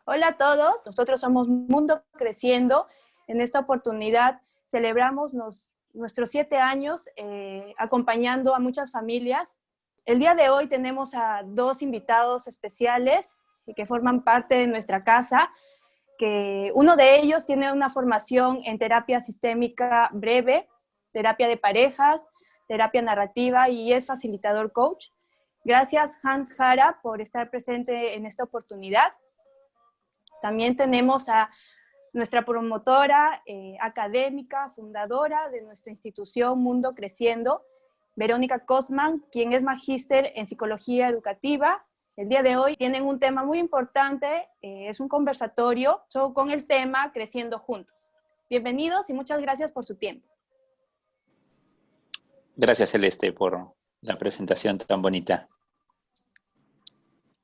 Hola a todos, nosotros somos Mundo Creciendo. En esta oportunidad celebramos nuestros 7 años acompañando a muchas familias. El día de hoy tenemos a 2 invitados especiales que forman parte de nuestra casa, que uno de ellos tiene una formación en terapia sistémica breve, terapia de parejas, terapia narrativa y es facilitador coach. Gracias Hans Jara por estar presente en esta oportunidad. También tenemos a nuestra promotora académica, fundadora de nuestra institución Mundo Creciendo, Verónica Cosman, quien es magíster en psicología educativa. El día de hoy tienen un tema muy importante, es un conversatorio con el tema Creciendo Juntos. Bienvenidos y muchas gracias por su tiempo. Gracias, Celeste, por la presentación tan bonita.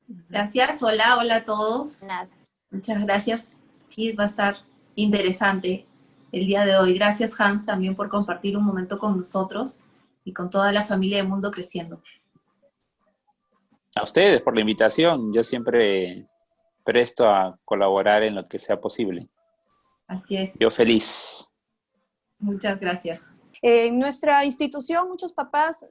Gracias, hola a todos. Nada. Muchas gracias. Sí, va a estar interesante el día de hoy. Gracias, Hans, también por compartir un momento con nosotros y con toda la familia de Mundo Creciendo. A ustedes por la invitación. Yo siempre presto a colaborar en lo que sea posible. Así es. Yo feliz. Muchas gracias. En nuestra institución, muchos papás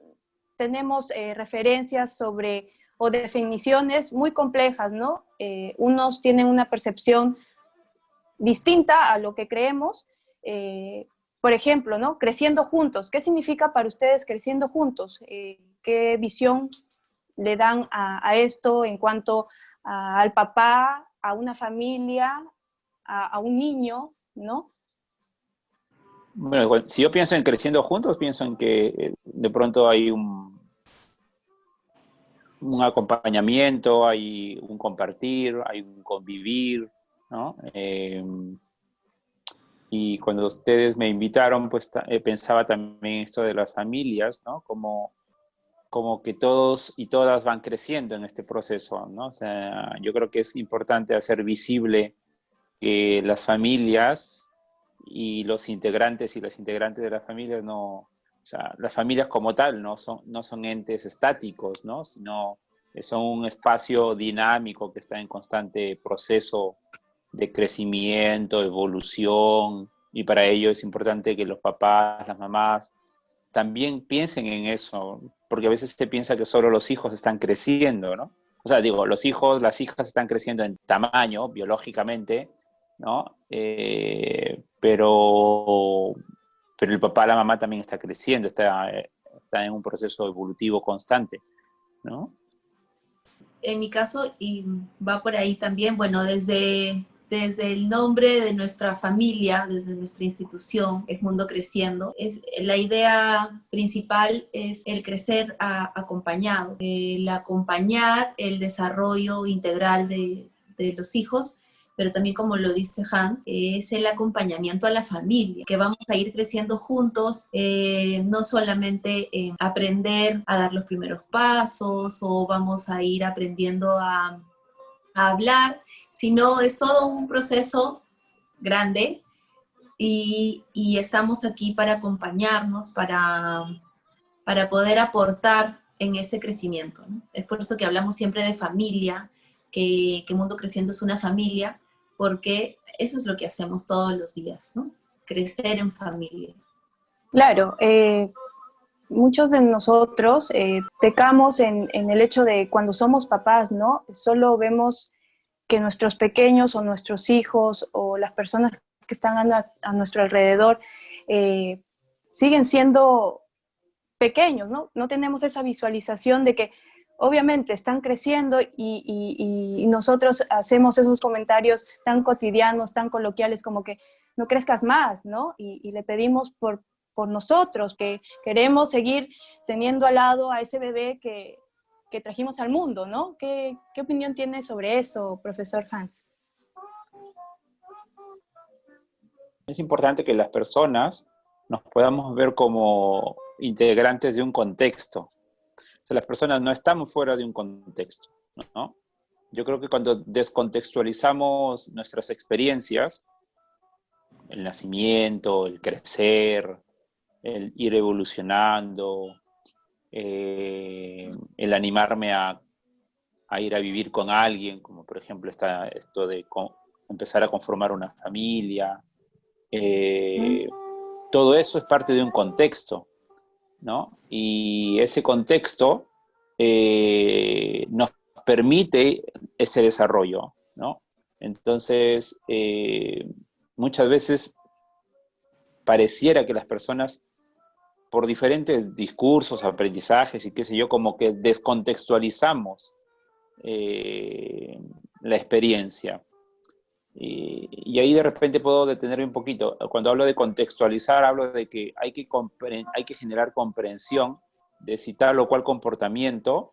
tenemos referencias sobre o definiciones muy complejas, ¿no? Unos tienen una percepción distinta a lo que creemos. Por ejemplo, ¿no? Creciendo juntos. ¿Qué significa para ustedes creciendo juntos? ¿Qué visión le dan a esto en cuanto al papá, a una familia, a un niño, ¿no? Bueno, si yo pienso en creciendo juntos, pienso en que de pronto hay un acompañamiento, hay un compartir, hay un convivir, ¿no? Y cuando ustedes me invitaron, pues pensaba también esto de las familias, ¿no? Como que todos y todas van creciendo en este proceso, ¿no? O sea, yo creo que es importante hacer visible que las familias y los integrantes y las integrantes de las familias o sea, las familias como tal no son entes estáticos, ¿no? Sino son un espacio dinámico que está en constante proceso de crecimiento, evolución, y para ello es importante que los papás, las mamás, también piensen en eso, porque a veces se piensa que solo los hijos están creciendo, ¿no? O sea, digo, los hijos, las hijas están creciendo en tamaño, biológicamente, ¿no? Pero el papá, la mamá también está creciendo, está en un proceso evolutivo constante, ¿no? En mi caso, y va por ahí también, bueno, desde el nombre de nuestra familia, desde nuestra institución, es Mundo Creciendo, la idea principal es el crecer acompañado, el acompañar el desarrollo integral de los hijos, pero también, como lo dice Hans, es el acompañamiento a la familia, que vamos a ir creciendo juntos, no solamente aprender a dar los primeros pasos o vamos a ir aprendiendo a hablar, sino es todo un proceso grande y estamos aquí para acompañarnos, para poder aportar en ese crecimiento, ¿no? Es por eso que hablamos siempre de familia, que Mundo Creciendo es una familia, porque eso es lo que hacemos todos los días, ¿no? Crecer en familia. Claro, muchos de nosotros pecamos en el hecho de cuando somos papás, ¿no? Solo vemos que nuestros pequeños o nuestros hijos o las personas que están a nuestro alrededor siguen siendo pequeños, ¿no? No tenemos esa visualización de que obviamente están creciendo y nosotros hacemos esos comentarios tan cotidianos, tan coloquiales como que no crezcas más, ¿no? Y le pedimos por nosotros, que queremos seguir teniendo al lado a ese bebé que trajimos al mundo, ¿no? ¿Qué opinión tiene sobre eso, profesor Hans? Es importante que las personas nos podamos ver como integrantes de un contexto. O sea, las personas no estamos fuera de un contexto, ¿no? Yo creo que cuando descontextualizamos nuestras experiencias, el nacimiento, el crecer, el ir evolucionando, el animarme a a ir a vivir con alguien, como por ejemplo está esto de empezar a conformar una familia. Todo eso es parte de un contexto, ¿no? Y ese contexto nos permite ese desarrollo, ¿no? Entonces, muchas veces pareciera que las personas, por diferentes discursos, aprendizajes y qué sé yo, como que descontextualizamos la experiencia. Y ahí de repente puedo detenerme un poquito. Cuando hablo de contextualizar, hablo de que hay que generar comprensión de si tal o cual comportamiento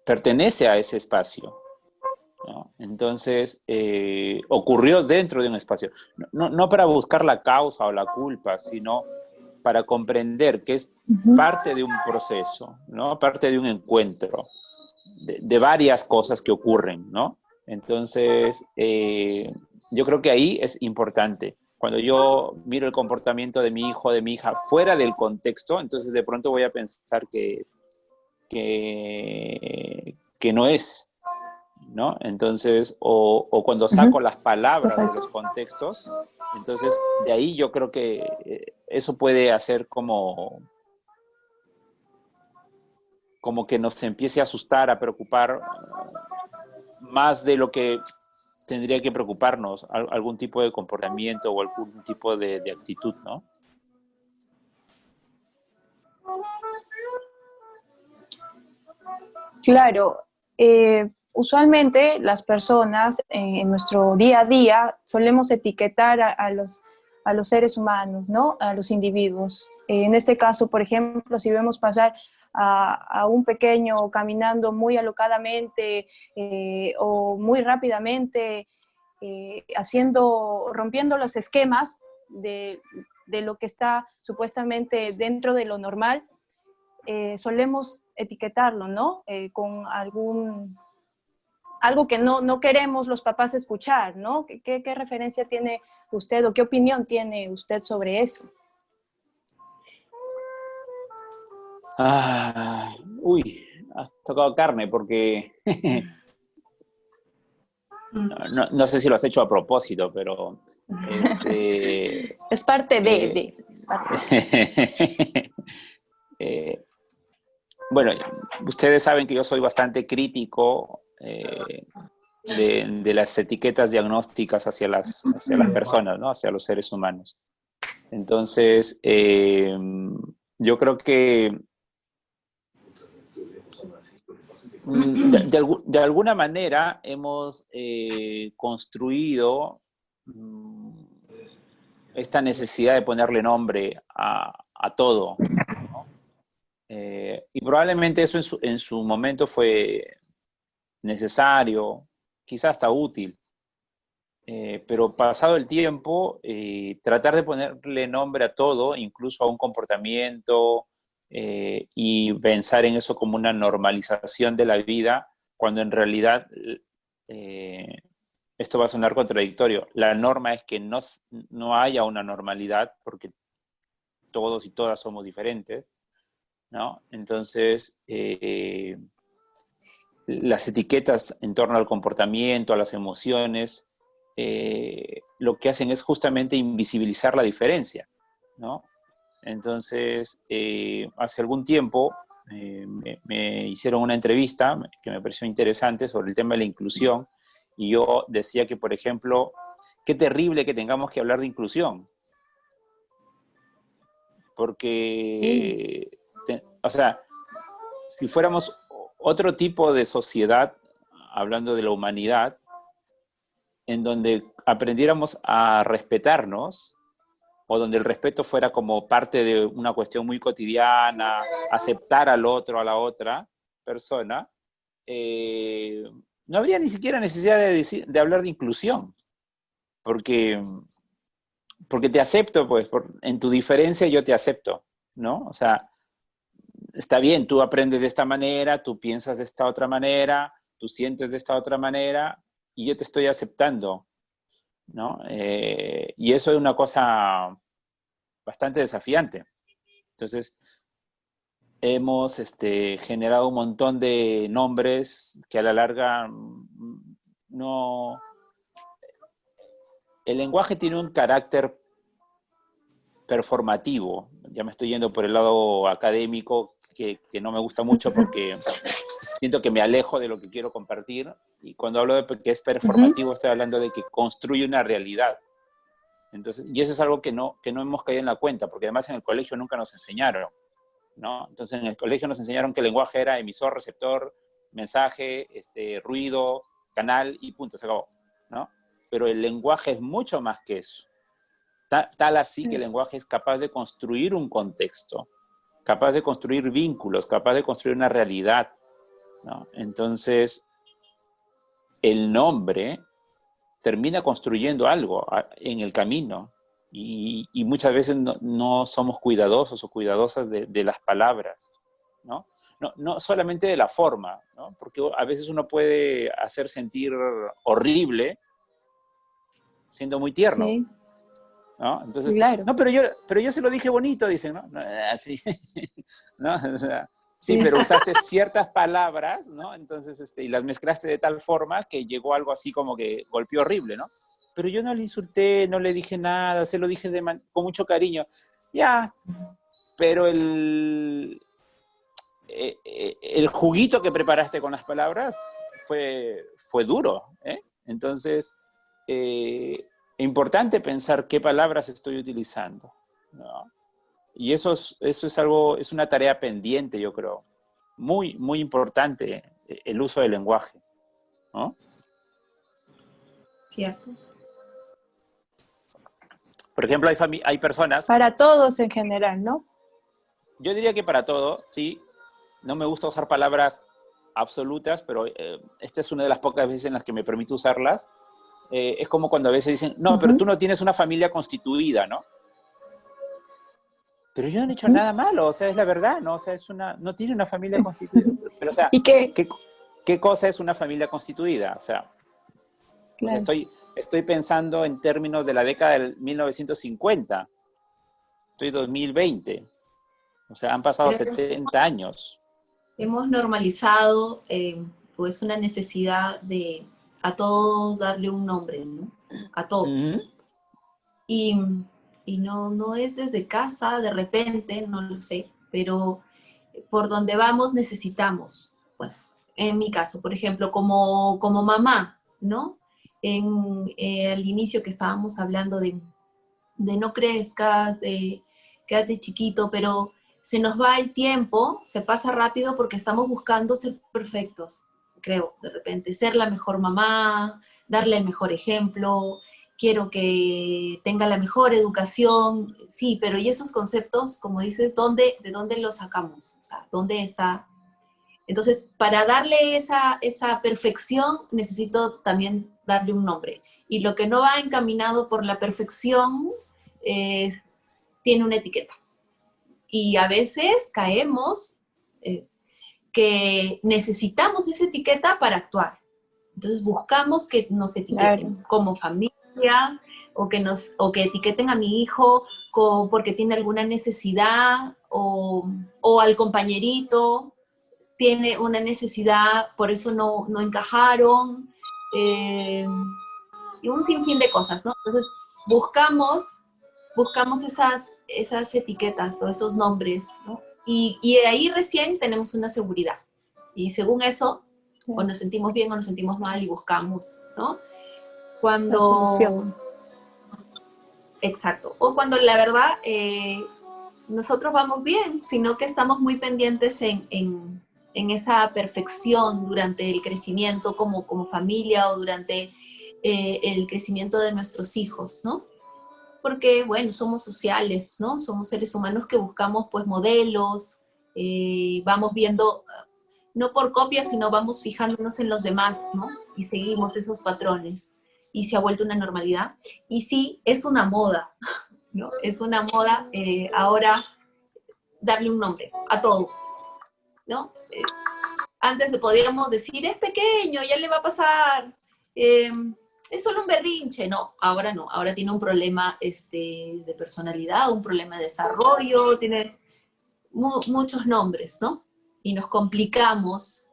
pertenece a ese espacio, ¿no? Entonces, ocurrió dentro de un espacio. No para buscar la causa o la culpa, sino para comprender que es parte de un proceso, ¿no? Parte de un encuentro, de varias cosas que ocurren, ¿no? Entonces, yo creo que ahí es importante. Cuando yo miro el comportamiento de mi hijo, de mi hija, fuera del contexto, entonces de pronto voy a pensar que no es, ¿no? Entonces, o cuando saco las palabras de los contextos, entonces de ahí yo creo que eso puede hacer como que nos empiece a asustar, a preocupar más de lo que tendría que preocuparnos, algún tipo de comportamiento o algún tipo de actitud, ¿no? Claro, usualmente las personas en nuestro día a día solemos etiquetar a los seres humanos, ¿no? A los individuos. En este caso, por ejemplo, si vemos pasar a un pequeño caminando muy alocadamente o muy rápidamente, rompiendo los esquemas de lo que está supuestamente dentro de lo normal, solemos etiquetarlo, ¿no? Con algo que no queremos los papás escuchar, ¿no? ¿Qué referencia tiene usted o qué opinión tiene usted sobre eso? Uy, has tocado carne porque no sé si lo has hecho a propósito, pero Es parte es parte. Bueno, ustedes saben que yo soy bastante crítico de las etiquetas diagnósticas hacia las personas, ¿no? Hacia los seres humanos. Entonces, yo creo que de alguna manera hemos construido esta necesidad de ponerle nombre a todo, ¿no? Y probablemente eso en su momento fue necesario, quizás hasta útil, pero pasado el tiempo, tratar de ponerle nombre a todo, incluso a un comportamiento, y pensar en eso como una normalización de la vida, cuando en realidad esto va a sonar contradictorio. La norma es que no haya una normalidad, porque todos y todas somos diferentes, ¿no? Entonces, las etiquetas en torno al comportamiento, a las emociones, lo que hacen es justamente invisibilizar la diferencia, ¿no? Entonces, hace algún tiempo me hicieron una entrevista que me pareció interesante sobre el tema de la inclusión, y yo decía que, por ejemplo, qué terrible que tengamos que hablar de inclusión, porque, o sea, si fuéramos otro tipo de sociedad, hablando de la humanidad, en donde aprendiéramos a respetarnos, o donde el respeto fuera como parte de una cuestión muy cotidiana, aceptar al otro, a la otra persona, no habría ni siquiera necesidad de hablar de inclusión, porque te acepto, pues, en tu diferencia yo te acepto, ¿no? O sea, está bien, tú aprendes de esta manera, tú piensas de esta otra manera, tú sientes de esta otra manera, y yo te estoy aceptando, ¿no? Y eso es una cosa bastante desafiante. Entonces, hemos generado un montón de nombres que a la larga no... El lenguaje tiene un carácter performativo. Ya me estoy yendo por el lado académico, que no me gusta mucho porque siento que me alejo de lo que quiero compartir. Y cuando hablo de que es performativo, estoy hablando de que construye una realidad. Entonces, y eso es algo que no hemos caído en la cuenta, porque además en el colegio nunca nos enseñaron, ¿no? Entonces en el colegio nos enseñaron que el lenguaje era emisor, receptor, mensaje, ruido, canal y punto, se acabó, ¿no? Pero el lenguaje es mucho más que eso. Tal así que el lenguaje es capaz de construir un contexto, capaz de construir vínculos, capaz de construir una realidad, ¿no? Entonces, el nombre termina construyendo algo en el camino y muchas veces no somos cuidadosos o cuidadosas de las palabras, ¿no? No solamente de la forma, ¿no? Porque a veces uno puede hacer sentir horrible siendo muy tierno, Sí, ¿no? Entonces, claro. no, pero yo se lo dije bonito, dicen, ¿no? Así, ¿no? O sea, sí, Sí. pero usaste ciertas palabras, ¿no? Entonces, y las mezclaste de tal forma que llegó algo así como que golpeó horrible, ¿no? Pero yo no le insulté, no le dije nada, se lo dije con mucho cariño. Ya, pero el juguito que preparaste con las palabras fue duro, ¿eh? Entonces, importante pensar qué palabras estoy utilizando, ¿no? Y eso es algo, es una tarea pendiente, yo creo. Muy, muy importante el uso del lenguaje, ¿no? ¿Cierto? Por ejemplo, hay personas, Para todos en general, ¿no? yo diría que para todo, sí, no me gusta usar palabras absolutas, pero esta es una de las pocas veces en las que me permito usarlas. Es como cuando a veces dicen, no, pero tú no tienes una familia constituida, ¿no? Pero yo no he hecho nada malo, o sea, es la verdad, ¿no? O sea, no tiene una familia constituida. Pero, o sea, ¿Y qué? ¿qué cosa es una familia constituida? O sea, Claro. estoy pensando en términos de la década del 1950. Estoy 2020. O sea, han pasado Pero 70 años. hemos normalizado pues una necesidad de a todo darle un nombre, ¿no? A todo. Ujú. Y, y no es desde casa, de repente, no lo sé, pero por donde vamos necesitamos. Bueno, en mi caso, por ejemplo, como mamá, ¿no? Al inicio que estábamos hablando de no crezcas, de quédate chiquito, pero se nos va el tiempo, se pasa rápido porque estamos buscando ser perfectos, creo, de repente, ser la mejor mamá, darle el mejor ejemplo, quiero que tenga la mejor educación, sí, pero ¿y esos conceptos, como dices, de dónde los sacamos? O sea, ¿dónde está? Entonces, para darle esa perfección, necesito también darle un nombre. Y lo que no va encaminado por la perfección, eh, tiene una etiqueta. Y a veces caemos que necesitamos esa etiqueta para actuar. Entonces buscamos que nos etiqueten como familia o que etiqueten a mi hijo porque tiene alguna necesidad o al compañerito tiene una necesidad, por eso no encajaron, y un sinfín de cosas, ¿no? Entonces buscamos esas etiquetas o esos nombres, ¿no? Y ahí recién tenemos una seguridad. Y según eso, o nos sentimos bien o nos sentimos mal y buscamos, ¿no? La solución. Exacto. O cuando la verdad nosotros vamos bien, sino que estamos muy pendientes en esa perfección durante el crecimiento como familia o durante el crecimiento de nuestros hijos, ¿no? Porque, bueno, somos sociales, ¿no? Somos seres humanos que buscamos, pues, modelos, vamos viendo, no por copia, sino vamos fijándonos en los demás, ¿no? Y seguimos esos patrones. Y se ha vuelto una normalidad. Y sí, es una moda, ¿no? Es una moda ahora darle un nombre a todo, ¿no? Antes podíamos decir, es pequeño, ya le va a pasar, es solo un berrinche. No, ahora tiene un problema de personalidad, un problema de desarrollo, muchos nombres, ¿no? Y nos complicamos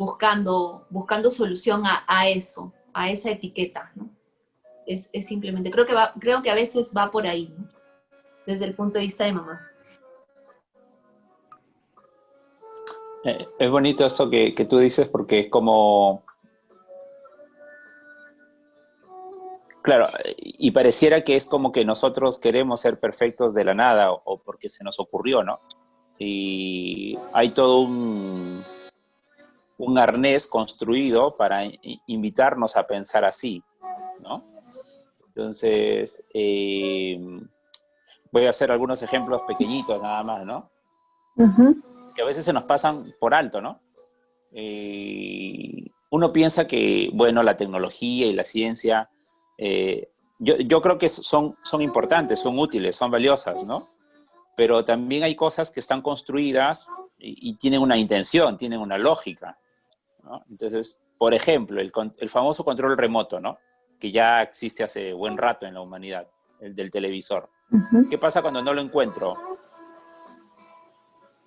buscando solución a eso, a esa etiqueta, ¿no? Es simplemente, creo que a veces va por ahí, ¿no? Desde el punto de vista de mamá. Es bonito eso que tú dices porque es como, claro, y pareciera que es como que nosotros queremos ser perfectos de la nada o porque se nos ocurrió, ¿no? Y hay todo un arnés construido para invitarnos a pensar así, ¿no? Entonces, voy a hacer algunos ejemplos pequeñitos nada más, ¿no? Ujú. Que a veces se nos pasan por alto, ¿no? Uno piensa que, bueno, la tecnología y la ciencia, yo creo que son importantes, son útiles, son valiosas, ¿no? Pero también hay cosas que están construidas y tienen una intención, tienen una lógica, ¿no? Entonces, por ejemplo, el famoso control remoto, ¿no? Que ya existe hace buen rato en la humanidad, el del televisor. Ujú. ¿Qué pasa cuando no lo encuentro?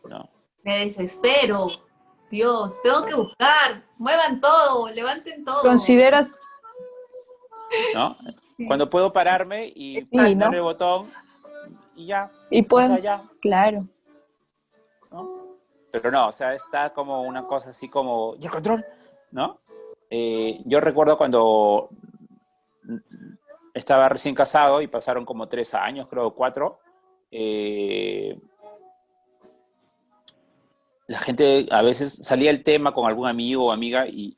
¿No? Me desespero. Dios, tengo que buscar. Muevan todo, levanten todo. ¿Consideras? ¿No? Sí. Cuando puedo pararme y Sí, presionar ¿no? el botón y ya, Y o sea, pueden, ya, claro. ¿no? Pero no, o sea, está como una cosa así como, ¿y el control? ¿No? Yo recuerdo cuando estaba recién casado y pasaron como 3 años, creo, 4, la gente a veces salía el tema con algún amigo o amiga y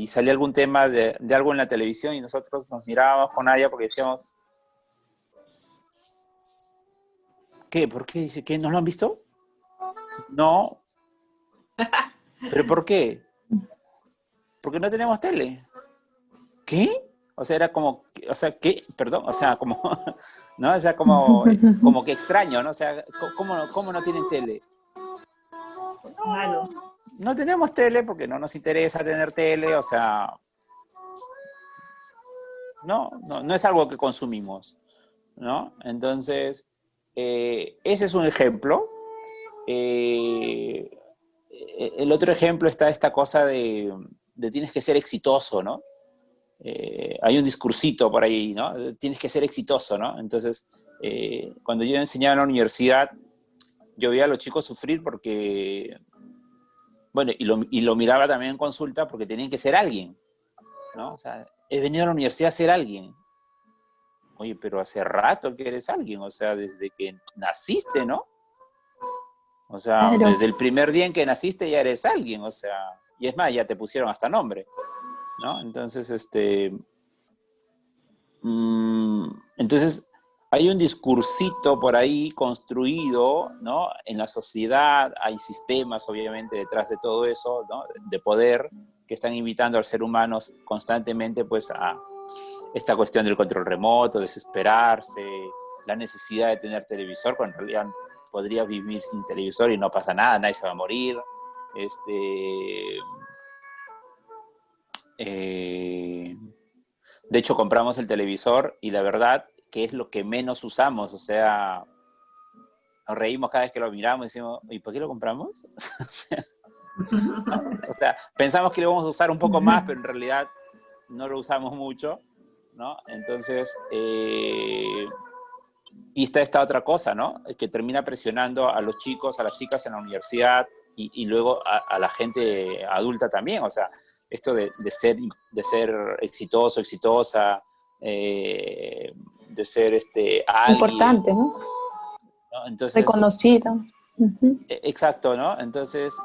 salía algún tema de algo en la televisión y nosotros nos mirábamos con ella porque decíamos, ¿qué? ¿Por qué? Dice, ¿qué? ¿No lo han visto? No. ¿Pero por qué? Porque no tenemos tele. ¿Qué? O sea, era como, o sea, ¿qué? Perdón, o sea, como, ¿no? O sea, como que extraño, ¿no? O sea, ¿cómo no tienen tele? Claro. No tenemos tele porque no nos interesa tener tele, o sea, no es algo que consumimos, ¿no? Entonces, ese es un ejemplo. Eh, el otro ejemplo está esta cosa de tienes que ser exitoso, ¿no? Hay un discursito por ahí, ¿no? Tienes que ser exitoso, ¿no? Entonces, cuando yo enseñaba en la universidad, yo veía a los chicos sufrir porque, bueno, y lo miraba también en consulta porque tenían que ser alguien, ¿no? O sea, he venido a la universidad a ser alguien. Oye, pero hace rato que eres alguien, o sea, desde que naciste, ¿no? O sea, Claro. desde el primer día en que naciste ya eres alguien, o sea, y es más, ya te pusieron hasta nombre, ¿no? Entonces, entonces hay un discursito por ahí construido, ¿no? En la sociedad hay sistemas, obviamente, detrás de todo eso, ¿no? De poder que están invitando al ser humano constantemente, pues, a esta cuestión del control remoto, desesperarse, la necesidad de tener televisor, cuando en realidad podrías vivir sin televisor y no pasa nada, nadie se va a morir. Eh, de hecho, compramos el televisor y la verdad que es lo que menos usamos, o sea, nos reímos cada vez que lo miramos y decimos, ¿y por qué lo compramos? ¿No? O sea, pensamos que lo vamos a usar un poco más, pero en realidad no lo usamos mucho, ¿no? Entonces, y está esta otra cosa, ¿no? Que termina presionando a los chicos, a las chicas en la universidad y luego a la gente adulta también, o sea, esto de ser exitoso, exitosa, de ser alguien, Importante, ¿no? ¿no? Entonces, Reconocida. Ujú. exacto, ¿no? Entonces,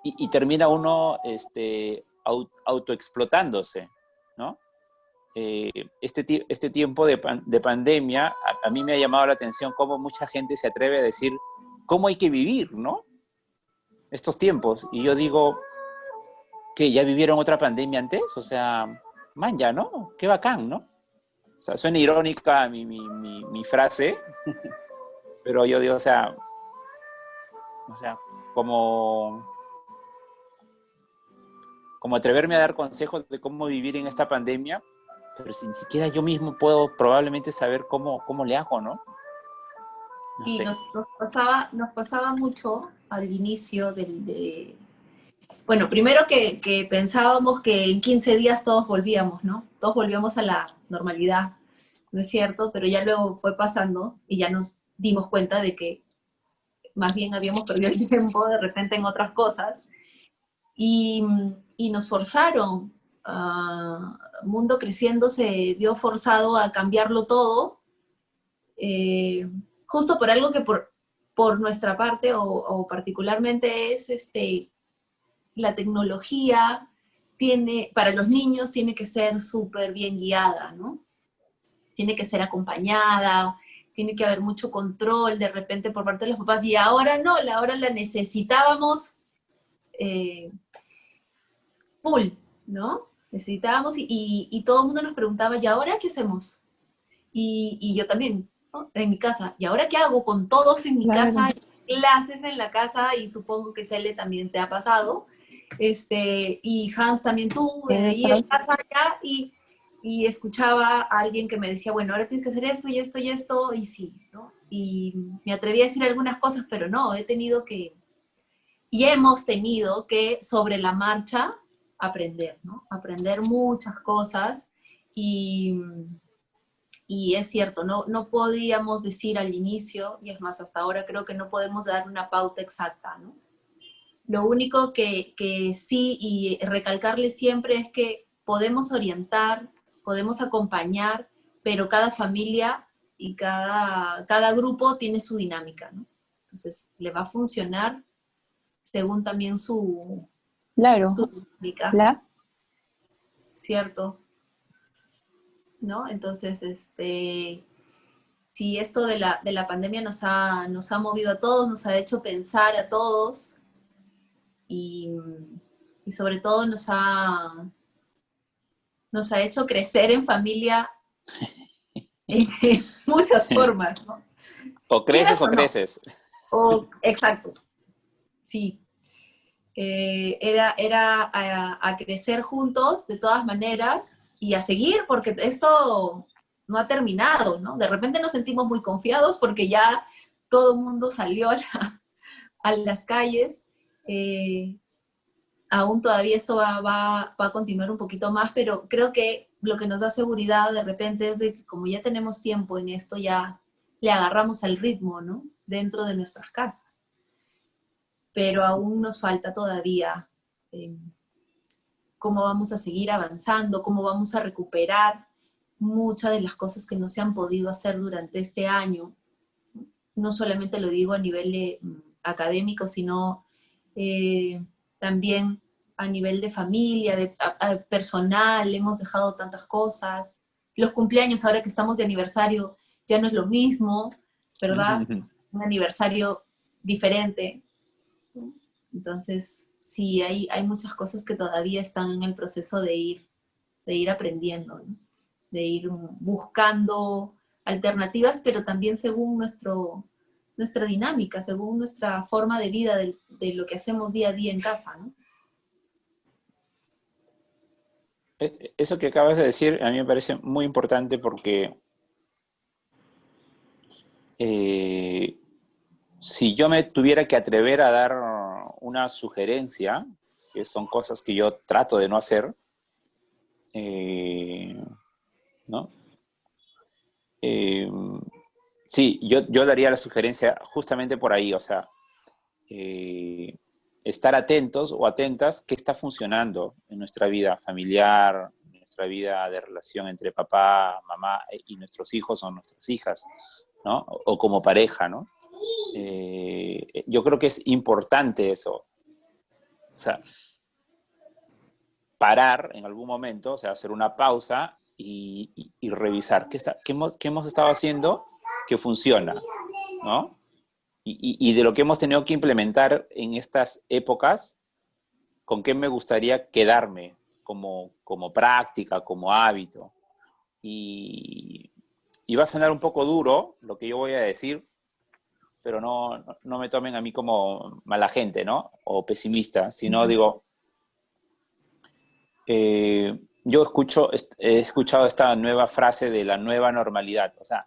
y termina uno autoexplotándose, ¿no? Este tiempo de pandemia, a mí me ha llamado la atención cómo mucha gente se atreve a decir cómo hay que vivir, ¿no? Estos tiempos. Y yo digo, ¿qué? ¿Ya vivieron otra pandemia antes? O sea, man, ya, ¿no? Qué bacán, ¿no? O sea, suena irónica mi frase, pero yo digo, o sea, como, como atreverme a dar consejos de cómo vivir en esta pandemia, pero si ni siquiera yo mismo puedo probablemente saber cómo le hago, ¿no? No Y sé. nos pasaba mucho al inicio bueno, primero que pensábamos que en 15 días todos volvíamos, ¿no? Todos volvíamos a la normalidad, ¿no es cierto? Pero ya luego fue pasando y ya nos dimos cuenta de que más bien habíamos perdido el tiempo de repente en otras cosas y, y nos forzaron. Mundo Creciendo se vio forzado a cambiarlo todo, justo por algo que por nuestra parte o particularmente es la tecnología para los niños tiene que ser súper bien guiada, ¿no? Tiene que ser acompañada, tiene que haber mucho control de repente por parte de los papás, y ahora no, ahora la necesitábamos eh, full, ¿no? Necesitábamos y todo el mundo nos preguntaba, ¿y ahora qué hacemos? Y yo también, ¿no? En mi casa, ¿y ahora qué hago con todos en mi Claro. casa? Clases en la casa, y supongo que Cele también te ha pasado, y Hans también tú, ahí en casa ya, y escuchaba a alguien que me decía, bueno, ahora tienes que hacer esto y esto y esto, y sí, ¿no? Y me atreví a decir algunas cosas, pero no, y hemos tenido que sobre la marcha aprender, ¿no? Aprender muchas cosas y, y es cierto, no podíamos decir al inicio, y es más, hasta ahora creo que no podemos dar una pauta exacta, ¿no? Lo único que sí, y recalcarle siempre, es que podemos orientar, podemos acompañar, pero cada familia y cada grupo tiene su dinámica, ¿no? Entonces, le va a funcionar según también Claro, su dinámica, claro. ¿cierto? ¿No? Entonces, sí, esto de la pandemia nos ha movido a todos, nos ha hecho pensar a todos, y, y sobre todo nos ha hecho crecer en familia en muchas formas, ¿no? O creces ¿Quieras o o no? creces. Exacto, sí. Era a crecer juntos de todas maneras y a seguir, porque esto no ha terminado, ¿no? De repente nos sentimos muy confiados porque ya todo el mundo salió a las calles. Aún todavía esto va a continuar un poquito más, pero creo que lo que nos da seguridad de repente es de que como ya tenemos tiempo en esto, ya le agarramos al ritmo, ¿no? Dentro de nuestras casas. Pero aún nos falta todavía cómo vamos a seguir avanzando, cómo vamos a recuperar muchas de las cosas que no se han podido hacer durante este año. No solamente lo digo a nivel académico, sino también a nivel de familia, personal, hemos dejado tantas cosas. Los cumpleaños, ahora que estamos de aniversario, ya no es lo mismo, ¿verdad? Un aniversario diferente. Entonces, sí, hay muchas cosas que todavía están en el proceso de ir aprendiendo, ¿no? De ir buscando alternativas, pero también según nuestra dinámica, según nuestra forma de vida, de lo que hacemos día a día en casa, ¿no? Eso que acabas de decir a mí me parece muy importante porque eh, si yo me tuviera que atrever a dar una sugerencia, que son cosas que yo trato de no hacer, eh, ¿no? Eh, sí, yo daría la sugerencia justamente por ahí, o sea, eh, estar atentos o atentas qué está funcionando en nuestra vida familiar, en nuestra vida de relación entre papá, mamá y nuestros hijos o nuestras hijas, ¿no? O como pareja, ¿no? Yo creo que es importante eso, o sea, parar en algún momento, o sea, hacer una pausa y revisar qué hemos estado haciendo que funciona, ¿no? Y de lo que hemos tenido que implementar en estas épocas, con qué me gustaría quedarme como práctica, como hábito. Y, y va a sonar un poco duro lo que yo voy a decir, pero no me tomen a mí como mala gente, ¿no? O pesimista, sino digo, yo he escuchado esta nueva frase de la nueva normalidad. O sea,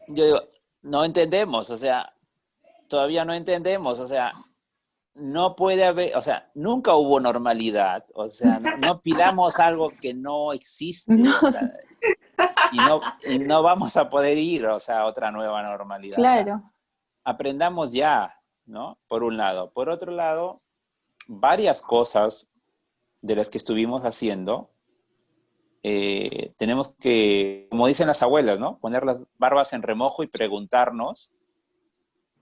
yo digo, no entendemos, o sea, todavía no entendemos, o sea, no puede haber, o sea, nunca hubo normalidad, o sea, no pidamos algo que no existe, o sea, y no vamos a poder ir, o sea, a otra nueva normalidad, o sea, Claro. aprendamos ya, ¿no? Por un lado. Por otro lado, varias cosas de las que estuvimos haciendo, tenemos que, como dicen las abuelas, ¿no? Poner las barbas en remojo y preguntarnos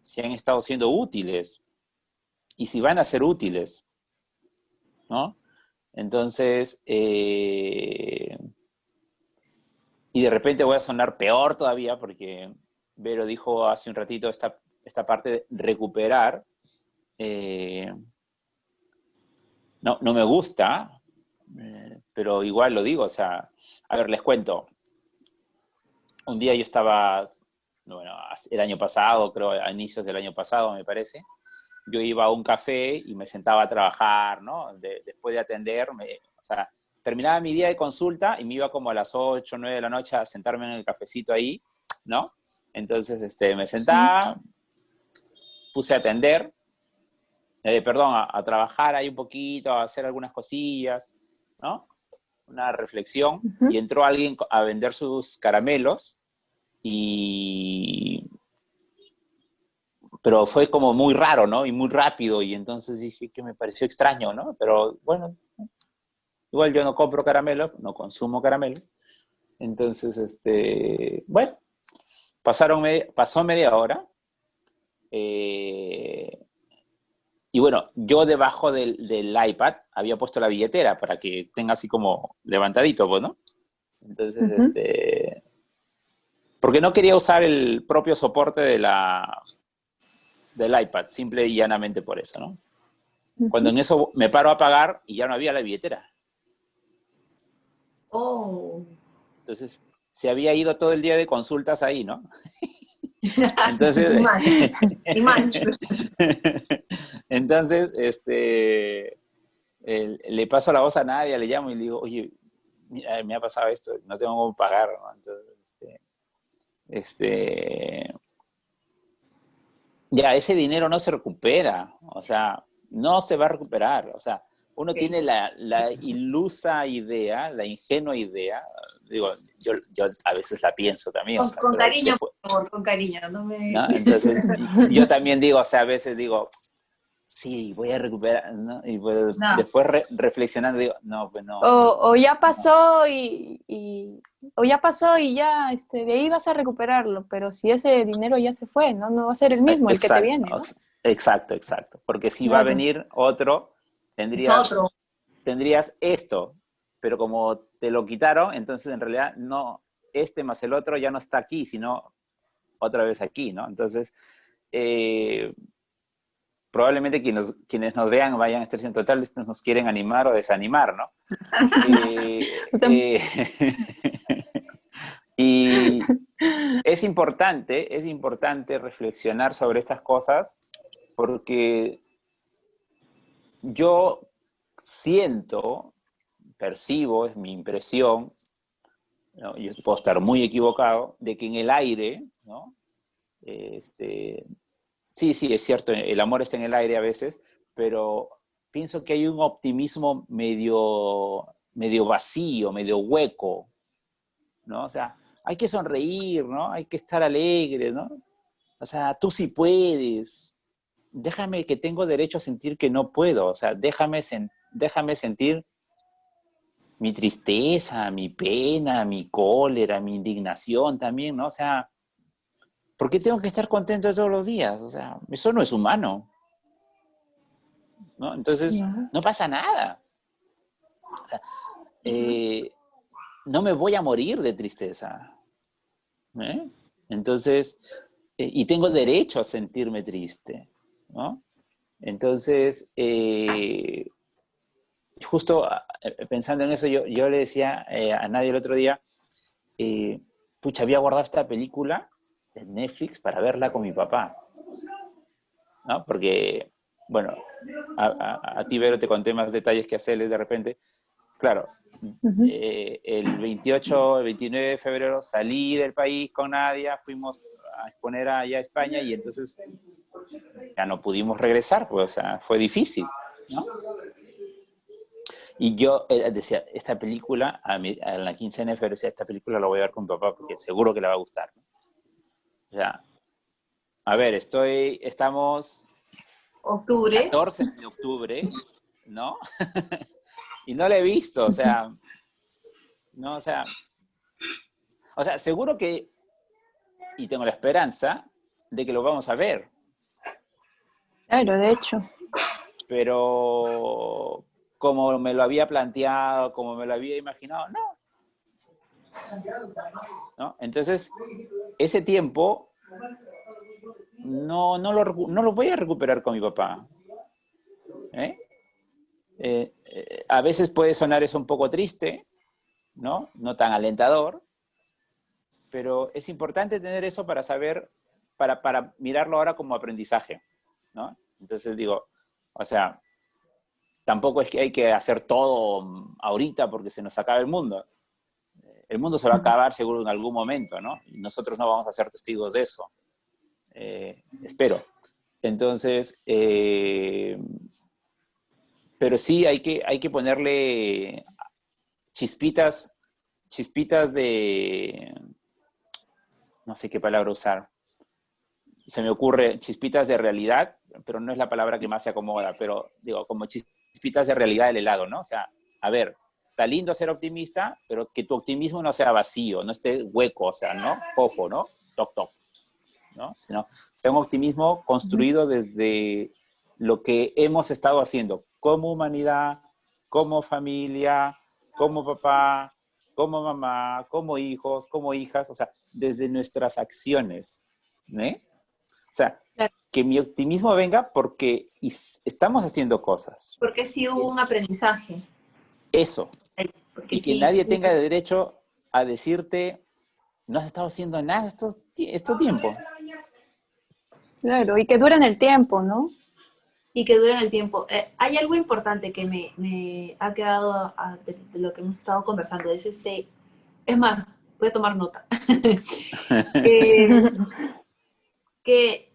si han estado siendo útiles y si van a ser útiles, ¿no? Entonces, y de repente voy a sonar peor todavía porque Vero dijo hace un ratito esta parte de recuperar. No me gusta, pero igual lo digo, o sea, a ver, les cuento. Un día yo estaba, bueno, el año pasado, creo, a inicios del año pasado, me parece, yo iba a un café y me sentaba a trabajar, ¿no? Después de atender, o sea, terminaba mi día de consulta y me iba como a las 8, 9 de la noche a sentarme en el cafecito ahí, ¿no? Entonces, me Sí. sentaba, puse a atender, perdón, a trabajar ahí un poquito, a hacer algunas cosillas, ¿no? Una reflexión, y Ujú. entró alguien a vender sus caramelos, y pero fue como muy raro, ¿no? Y muy rápido, y entonces dije que me pareció extraño, ¿no? Pero bueno, igual yo no compro caramelos, no consumo caramelos, entonces, bueno, pasó media hora, eh, y bueno, yo debajo del iPad había puesto la billetera para que tenga así como levantadito, pues, ¿no? Entonces, Ujú. porque no quería usar el propio soporte del iPad, simple y llanamente por eso, ¿no? Cuando Ujú. en eso me paro a pagar y ya no había la billetera. Oh. Entonces, se había ido todo el día de consultas ahí, ¿no? Y Entonces, más, y más. entonces, le paso la voz a Nadia, le llamo y le digo, oye, mira, me ha pasado esto, no tengo cómo pagar, ¿no? Entonces, ya ese dinero no se recupera, o sea, no se va a recuperar, o sea, uno Ok. tiene la ilusa idea, la ingenua idea, digo, yo a veces la pienso también, o sea, Con pero cariño, después, por favor, con cariño. No me... ¿no? Entonces, yo también digo, o sea, a veces digo, sí, voy a recuperar, ¿no? Y pues No, después reflexionando digo, no, pues no, O ya no. pasó o ya pasó y ya de ahí vas a recuperarlo, pero si ese dinero ya se fue, ¿no? No va a ser el mismo el que te Exacto, viene, ¿no? exacto, exacto, porque si va a Claro. venir otro, es tendrías otro. tendrías esto, pero como te lo quitaron, entonces en realidad no, más el otro ya no está aquí, sino otra vez aquí, ¿no? Entonces, eh, probablemente quienes nos vean vayan a estar diciendo, total, estos nos quieren animar o desanimar, ¿no? Eh, O sea, eh, y es importante reflexionar sobre estas cosas porque yo siento, percibo, es mi impresión, ¿no? Yo puedo estar muy equivocado, de que en el aire, ¿no? Este, sí, sí, es cierto, el amor está en el aire a veces, pero pienso que hay un optimismo medio vacío, medio hueco, ¿no? O sea, hay que sonreír, ¿no? Hay que estar alegre, ¿no? O sea, tú sí puedes. Déjame que tengo derecho a sentir que no puedo, o sea, déjame sentir mi tristeza, mi pena, mi cólera, mi indignación también, ¿no? O sea, ¿por qué tengo que estar contento todos los días? O sea, eso no es humano, ¿no? Entonces, ya. no pasa nada. O sea, eh, no me voy a morir de tristeza, ¿eh? Entonces, y tengo derecho a sentirme triste, ¿no? Entonces, justo pensando en eso, yo le decía a nadie el otro día, eh, pucha, había guardado esta película en Netflix para verla con mi papá, ¿no? Porque, bueno, a ti, Vero, te conté más detalles que hacerles de repente. Claro, Ujú. el 28, el 29 de febrero salí del país con Nadia, fuimos a exponer allá a España y entonces ya no pudimos regresar, pues, o sea, fue difícil, ¿no? Y yo decía, esta película, a la quincena de febrero, decía, esta película la voy a ver con mi papá porque seguro que le va a gustar, ¿no? O sea, a ver, estamos Octubre. 14 de octubre, ¿no? Y no la he visto, o sea, no, o sea, seguro que, y tengo la esperanza de que lo vamos a ver, Claro, de hecho. pero como me lo había planteado, como me lo había imaginado, no, ¿no? Entonces, ese tiempo no lo voy a recuperar con mi papá, ¿eh? A veces puede sonar eso un poco triste, ¿no? No tan alentador, pero es importante tener eso para saber, para mirarlo ahora como aprendizaje, ¿no? Entonces digo, o sea, tampoco es que hay que hacer todo ahorita porque se nos acaba el mundo. El mundo se va a acabar seguro en algún momento, ¿no? Y nosotros no vamos a ser testigos de eso. Espero. Entonces, pero sí hay que ponerle chispitas de, no sé qué palabra usar. Se me ocurre chispitas de realidad, pero no es la palabra que más se acomoda, pero digo, como chispitas de realidad del helado, ¿no? O sea, a ver, está lindo ser optimista, pero que tu optimismo no sea vacío, no esté hueco, o sea, ¿no? Fofo, ¿no? Toc, toc, ¿no? Sino sea un optimismo construido desde lo que hemos estado haciendo como humanidad, como familia, como papá, como mamá, como hijos, como hijas, o sea, desde nuestras acciones, ¿eh? O sea, Claro. que mi optimismo venga porque estamos haciendo cosas. Porque sí hubo un aprendizaje. Eso. Porque Y que sí, nadie sí. tenga derecho a decirte, no has estado haciendo nada estos tiempos. Claro, y que duren el tiempo, ¿no? Y que duren el tiempo. Hay algo importante que me ha quedado de lo que hemos estado conversando. Es más, voy a tomar nota. Eh, que,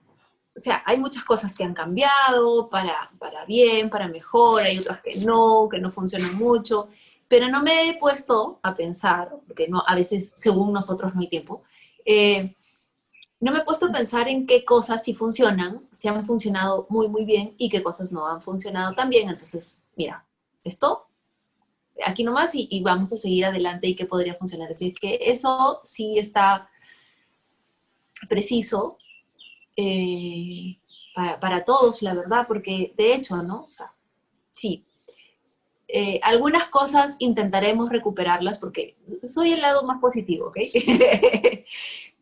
o sea, hay muchas cosas que han cambiado para bien, para mejor, hay otras que no funcionan mucho, pero no me he puesto a pensar, porque no, a veces, según nosotros, no hay tiempo, no me he puesto a pensar en qué cosas sí funcionan, si han funcionado muy, muy bien y qué cosas no han funcionado tan bien. Entonces, mira, esto, aquí nomás y vamos a seguir adelante y qué podría funcionar. Es decir, que eso sí está preciso para todos, la verdad, porque de hecho, ¿no? O sea, sí, algunas cosas intentaremos recuperarlas porque soy el lado más positivo, ¿ok?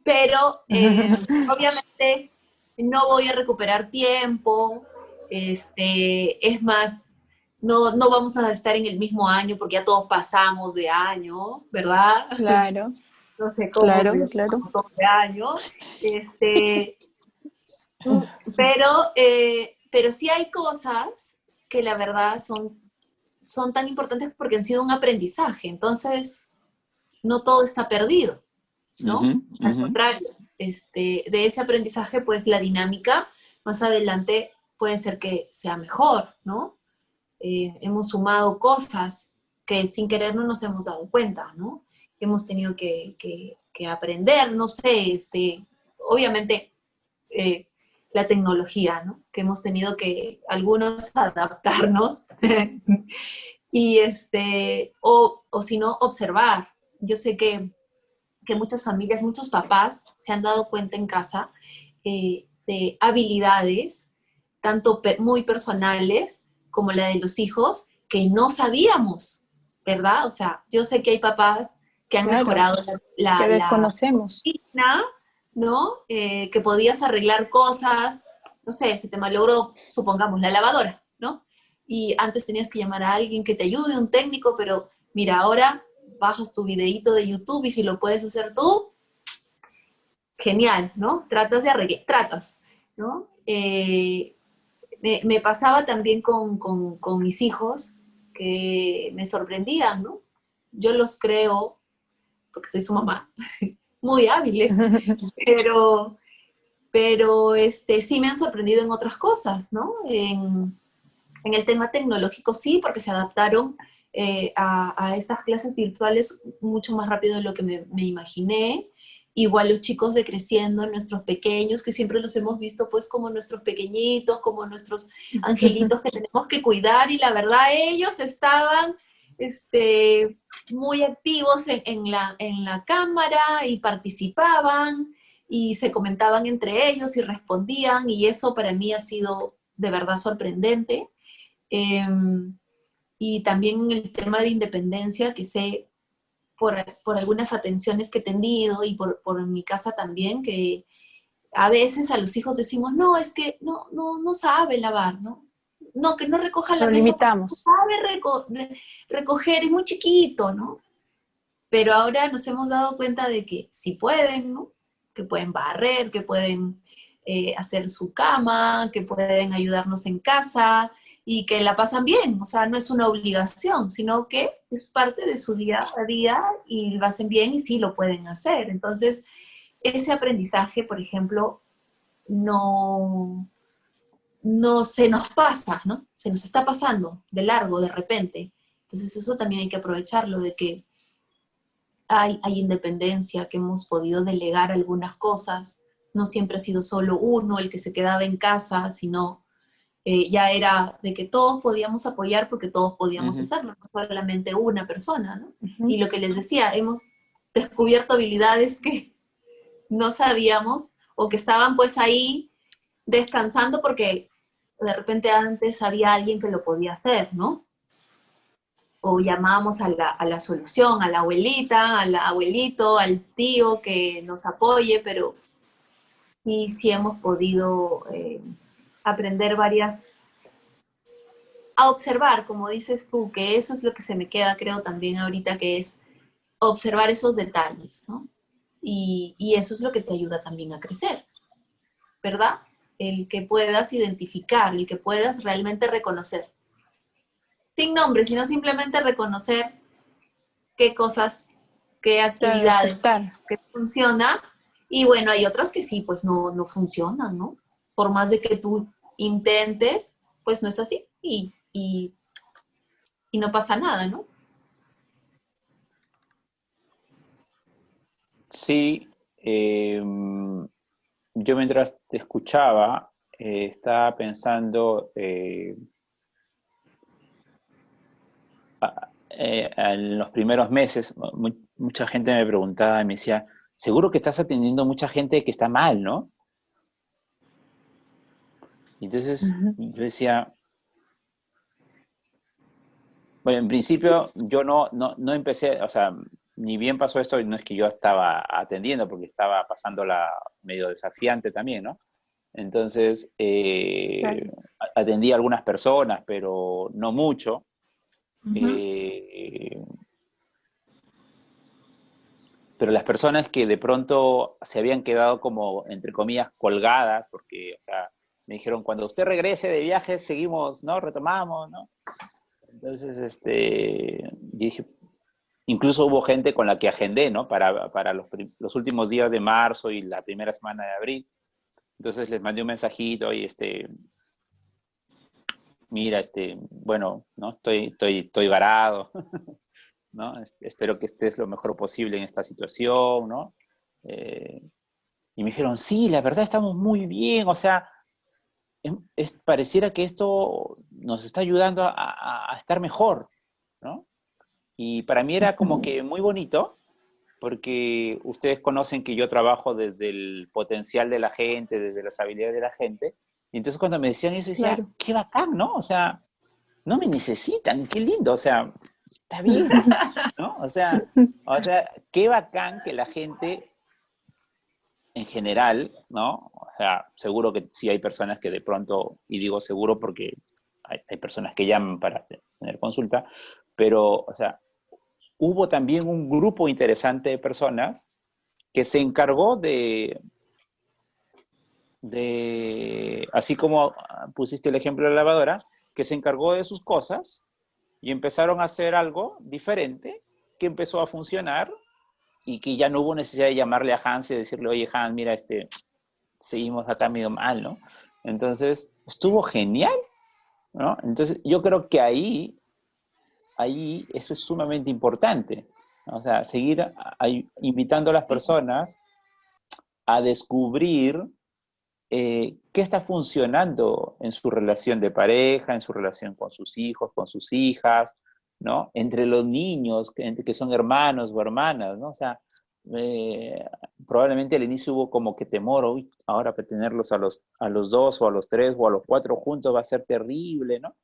Pero obviamente no voy a recuperar tiempo, es más, no vamos a estar en el mismo año porque ya todos pasamos de año, ¿verdad? Claro, No sé cómo, claro, pero claro. pasamos de año. Pero, pero sí hay cosas que la verdad son tan importantes porque han sido un aprendizaje. Entonces, no todo está perdido, ¿no? Uh-huh, Al uh-huh. contrario, de ese aprendizaje, pues la dinámica más adelante puede ser que sea mejor, ¿no? Hemos sumado cosas que sin querer no nos hemos dado cuenta, ¿no? Hemos tenido que aprender, no sé, obviamente la tecnología, ¿no? Que hemos tenido que algunos adaptarnos y o si no, observar. Yo sé que muchas familias, muchos papás se han dado cuenta en casa de habilidades, tanto muy personales como la de los hijos, que no sabíamos, ¿verdad? O sea, yo sé que hay papás que han Claro, mejorado que la desconocemos. cocina, ¿no? Que podías arreglar cosas, no sé, se te malogró, supongamos, la lavadora, ¿no? Y antes tenías que llamar a alguien que te ayude, un técnico, pero mira, ahora bajas tu videíto de YouTube y si lo puedes hacer tú, genial, ¿no? Tratas de arreglar, ¿no? Me pasaba también con mis hijos que me sorprendían, ¿no? Yo los creo, porque soy su mamá, muy hábiles, pero pero sí me han sorprendido en otras cosas, ¿no? En el tema tecnológico sí, porque se adaptaron a estas clases virtuales mucho más rápido de lo que me imaginé. Igual los chicos de creciendo, nuestros pequeños, que siempre los hemos visto pues como nuestros pequeñitos, como nuestros angelitos que tenemos que cuidar, y la verdad ellos estaban muy activos en la cámara y participaban y se comentaban entre ellos y respondían, y eso para mí ha sido de verdad sorprendente. Y también en el tema de independencia, que sé por algunas atenciones que he tenido y por mi casa también, que a veces a los hijos decimos, no, es que no sabe lavar, ¿no? No, que no recoja la Lo mesa porque no limitamos. sabe recoger, es muy chiquito, ¿no? Pero ahora nos hemos dado cuenta de que sí pueden, ¿no? Que pueden barrer, que pueden hacer su cama, que pueden ayudarnos en casa y que la pasan bien. O sea, no es una obligación, sino que es parte de su día a día y lo hacen bien y sí lo pueden hacer. Entonces, ese aprendizaje, por ejemplo, no se nos pasa, ¿no? Se nos está pasando de largo, de repente. Entonces, eso también hay que aprovecharlo, de que hay independencia, que hemos podido delegar algunas cosas. No siempre ha sido solo uno el que se quedaba en casa, sino ya era de que todos podíamos apoyar porque todos podíamos Ujú. hacerlo, no solamente una persona, ¿no? Y Ujú. lo que les decía, hemos descubierto habilidades que no sabíamos o que estaban pues ahí descansando porque de repente antes había alguien que lo podía hacer, ¿no? O llamábamos a la solución, a la abuelita, al abuelito, al tío que nos apoye, pero sí hemos podido aprender a observar, como dices tú, que eso es lo que se me queda, creo, también ahorita, que es observar esos detalles, ¿no? Y eso es lo que te ayuda también a crecer, ¿verdad? El que puedas identificar, el que puedas realmente reconocer, sin nombre, sino simplemente reconocer qué cosas, qué Claro, actividades aceptar. que funciona, y bueno, hay otras que sí, pues no funcionan, ¿no? Por más de que tú intentes, pues no es así, y no pasa nada, ¿no? Sí, yo mientras te escuchaba, estaba pensando en los primeros meses, mucha gente me preguntaba y me decía, seguro que estás atendiendo mucha gente que está mal, ¿no? Y entonces Ujú. yo decía, bueno, en principio yo no empecé, o sea, ni bien pasó esto, no es que yo estaba atendiendo, porque estaba pasándola medio desafiante también, ¿no? Entonces, Claro. atendí a algunas personas, pero no mucho. Ujú. Eh, pero las personas que de pronto se habían quedado como, entre comillas, colgadas, porque, o sea, me dijeron, cuando usted regrese de viaje, seguimos, ¿no? Retomamos, ¿no? Entonces, dije, incluso hubo gente con la que agendé, ¿no? Para los últimos días de marzo y la primera semana de abril. Entonces les mandé un mensajito y mira, bueno, ¿no? Estoy varado, ¿no? Espero que estés lo mejor posible en esta situación, ¿no? Eh, y me dijeron, sí, la verdad estamos muy bien, o sea, pareciera que esto nos está ayudando a estar mejor, ¿no? Y para mí era como que muy bonito, porque ustedes conocen que yo trabajo desde el potencial de la gente, desde las habilidades de la gente, y entonces cuando me decían eso decía, Claro. qué bacán, ¿no? O sea, no me necesitan, qué lindo, o sea, está bien, ¿no? O sea, qué bacán que la gente en general, ¿no? O sea, seguro que sí hay personas que de pronto, y digo seguro porque hay personas que llaman para tener consulta, pero, o sea, hubo también un grupo interesante de personas que se encargó así como pusiste el ejemplo de la lavadora, que se encargó de sus cosas y empezaron a hacer algo diferente que empezó a funcionar y que ya no hubo necesidad de llamarle a Hans y decirle, oye Hans, mira, seguimos acá medio mal, ¿no? Entonces, estuvo genial, ¿no? Entonces, yo creo que ahí eso es sumamente importante, ¿no? O sea, seguir invitando a las personas a descubrir qué está funcionando en su relación de pareja, en su relación con sus hijos, con sus hijas, ¿no? Entre los niños que son hermanos o hermanas, ¿no? O sea, eh, probablemente al inicio hubo como que temor, uy, ahora para tenerlos a los dos o a los tres o a los cuatro juntos va a ser terrible, ¿no?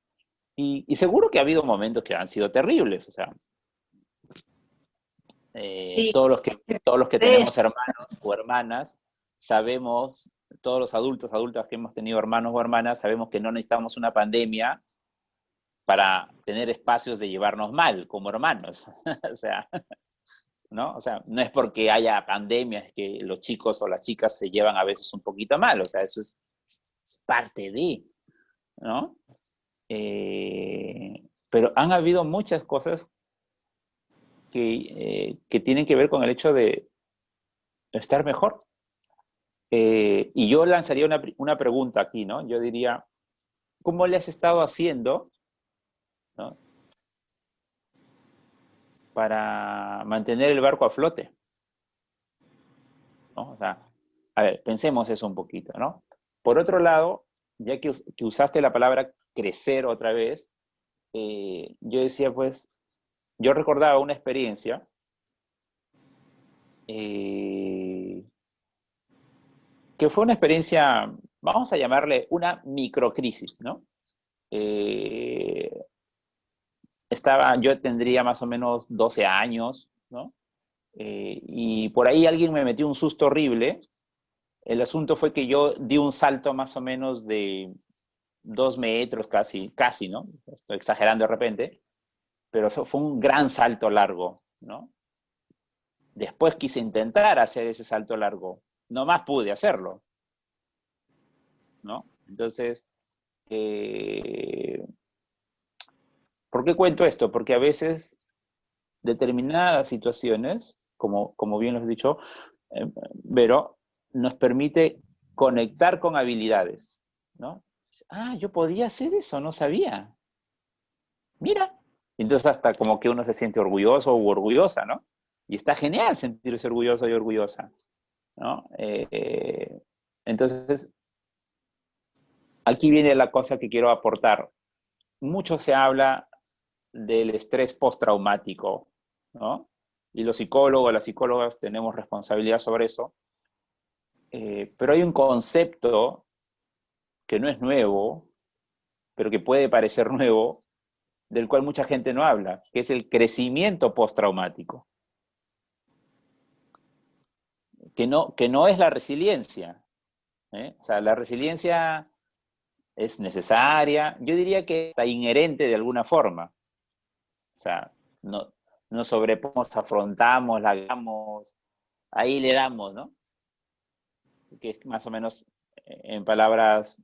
Y seguro que ha habido momentos que han sido terribles, o sea, Sí, todos los que sí, tenemos hermanos o hermanas, sabemos, todos los adultos, adultas que hemos tenido hermanos o hermanas, sabemos que no necesitamos una pandemia para tener espacios de llevarnos mal como hermanos. O sea, ¿no? O sea, no es porque haya pandemias que los chicos o las chicas se llevan a veces un poquito mal, o sea, eso es parte de, ¿no? Pero han habido muchas cosas que tienen que ver con el hecho de estar mejor. Y yo lanzaría una pregunta aquí, ¿no? Yo diría, ¿cómo le has estado haciendo, ¿no? Para mantener el barco a flote, ¿no? O sea, a ver, pensemos eso un poquito, ¿no? Por otro lado, ya que usaste la palabra crecer otra vez, yo decía, pues, yo recordaba una experiencia eh, que fue una experiencia, vamos a llamarle una microcrisis, ¿no? Eh, yo tendría más o menos 12 años, ¿no? Y por ahí alguien me metió un susto horrible. El asunto fue que yo di un salto más o menos de 2 metros, casi, ¿no? Estoy exagerando de repente, pero eso fue un gran salto largo, ¿no? Después quise intentar hacer ese salto largo, no más pude hacerlo, ¿no? Entonces, eh, ¿por qué cuento esto? Porque a veces determinadas situaciones, como bien lo has dicho, Vero, nos permite conectar con habilidades, ¿no? Ah, yo podía hacer eso, no sabía. Mira. Entonces hasta como que uno se siente orgulloso o orgullosa, ¿no? Y está genial sentirse orgulloso y orgullosa, ¿no? Entonces, aquí viene la cosa que quiero aportar. Mucho se habla del estrés postraumático, ¿no? Y los psicólogos, las psicólogas tenemos responsabilidad sobre eso. Pero hay un concepto que no es nuevo, pero que puede parecer nuevo, del cual mucha gente no habla, que es el crecimiento postraumático, que no es la resiliencia, ¿eh? O sea, la resiliencia es necesaria, yo diría que está inherente de alguna forma. O sea, no, nos sobrepasamos, afrontamos, la hagamos, ahí le damos, ¿no? Que es más o menos, en palabras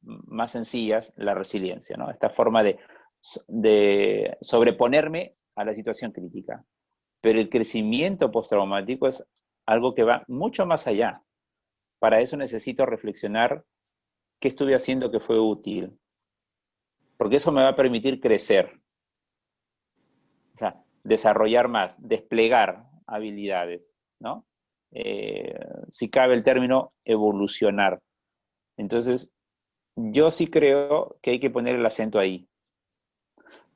más sencillas, la resiliencia, ¿no? Esta forma de sobreponerme a la situación crítica. Pero el crecimiento postraumático es algo que va mucho más allá. Para eso necesito reflexionar qué estuve haciendo que fue útil, porque eso me va a permitir crecer, o sea, desarrollar más, desplegar habilidades, ¿no? Si cabe el término, evolucionar. Entonces, yo sí creo que hay que poner el acento ahí.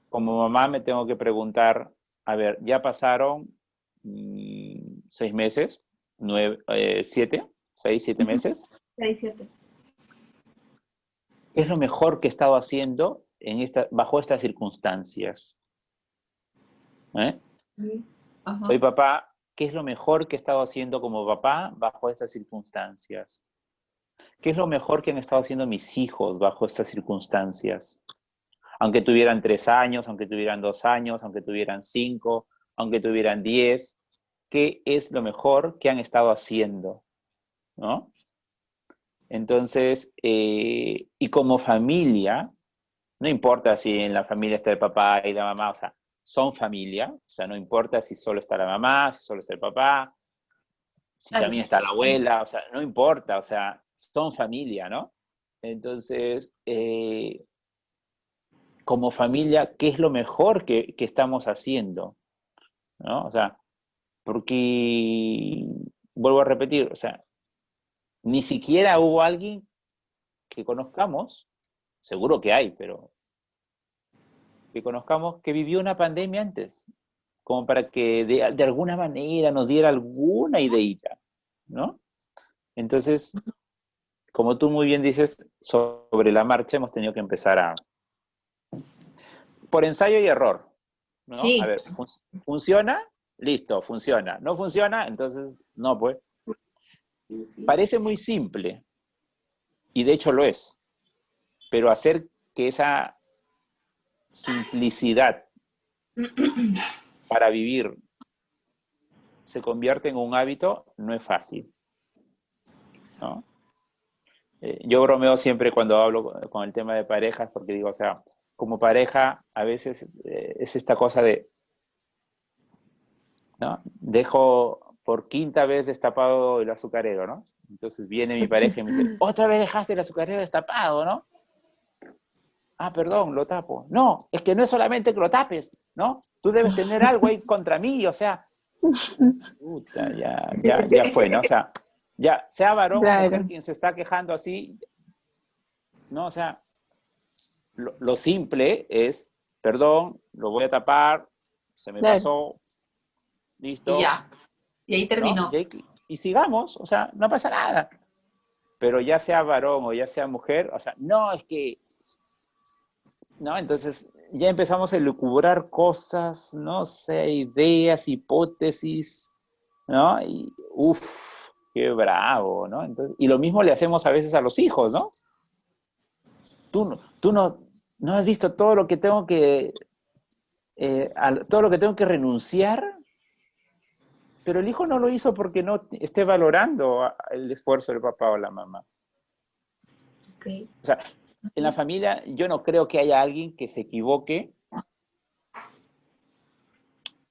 Como mamá me tengo que preguntar, a ver, ya pasaron 6 meses, 7 meses. 37. ¿Qué es lo mejor que he estado haciendo bajo estas circunstancias? ¿Eh? Ajá. Soy papá, ¿qué es lo mejor que he estado haciendo como papá bajo estas circunstancias? ¿Qué es lo mejor que han estado haciendo mis hijos bajo estas circunstancias? Aunque tuvieran 3 años, aunque tuvieran 2 años, aunque tuvieran 5, aunque tuvieran 10, ¿qué es lo mejor que han estado haciendo? ¿No? Entonces, y como familia, no importa si en la familia está el papá y la mamá, o sea, son familia, o sea, no importa si solo está la mamá, si solo está el papá, si Claro. también está la abuela, o sea, no importa, o sea, son familia, ¿no? Entonces, como familia, ¿qué es lo mejor que estamos haciendo? ¿No? O sea, porque, vuelvo a repetir, o sea, ni siquiera hubo alguien que conozcamos, seguro que hay, pero que conozcamos que vivió una pandemia antes, como para que de alguna manera nos diera alguna ideita, ¿no? Entonces, como tú muy bien dices, sobre la marcha hemos tenido que empezar por ensayo y error, ¿no? A Sí, ver, ¿funciona? Listo, funciona. ¿No funciona? Entonces, no, pues. sí, sí. Parece muy simple, y de hecho lo es, pero hacer que esa simplicidad para vivir se convierta en un hábito no es fácil, Exacto. ¿no? Yo bromeo siempre cuando hablo con el tema de parejas, porque digo, o sea, como pareja a veces es esta cosa de, ¿no? Dejo por quinta vez destapado el azucarero, ¿no? Entonces viene mi pareja y me dice, otra vez dejaste el azucarero destapado, ¿no? Ah, perdón, lo tapo. No, es que no es solamente que lo tapes, ¿no? Tú debes tener algo ahí contra mí, o sea, puta, ya fue, ¿no? O sea, ya, sea varón o mujer Claro, quien se está quejando así, ¿no? O sea, lo simple es, perdón, lo voy a tapar, se me claro, pasó, Y listo, ya, y ahí ¿no? terminó. Y sigamos, o sea, no pasa nada. Pero ya sea varón o ya sea mujer, o sea, no, es que, ¿no? Entonces ya empezamos a elucubrar cosas, no sé, ideas, hipótesis, ¿no? Y, uff, qué bravo, ¿no? Entonces, y lo mismo le hacemos a veces a los hijos, ¿no? Tú no has visto todo lo que tengo que, todo lo que tengo que renunciar, pero el hijo no lo hizo porque no esté valorando el esfuerzo del papá o la mamá. Okay. O sea, en la familia yo no creo que haya alguien que se equivoque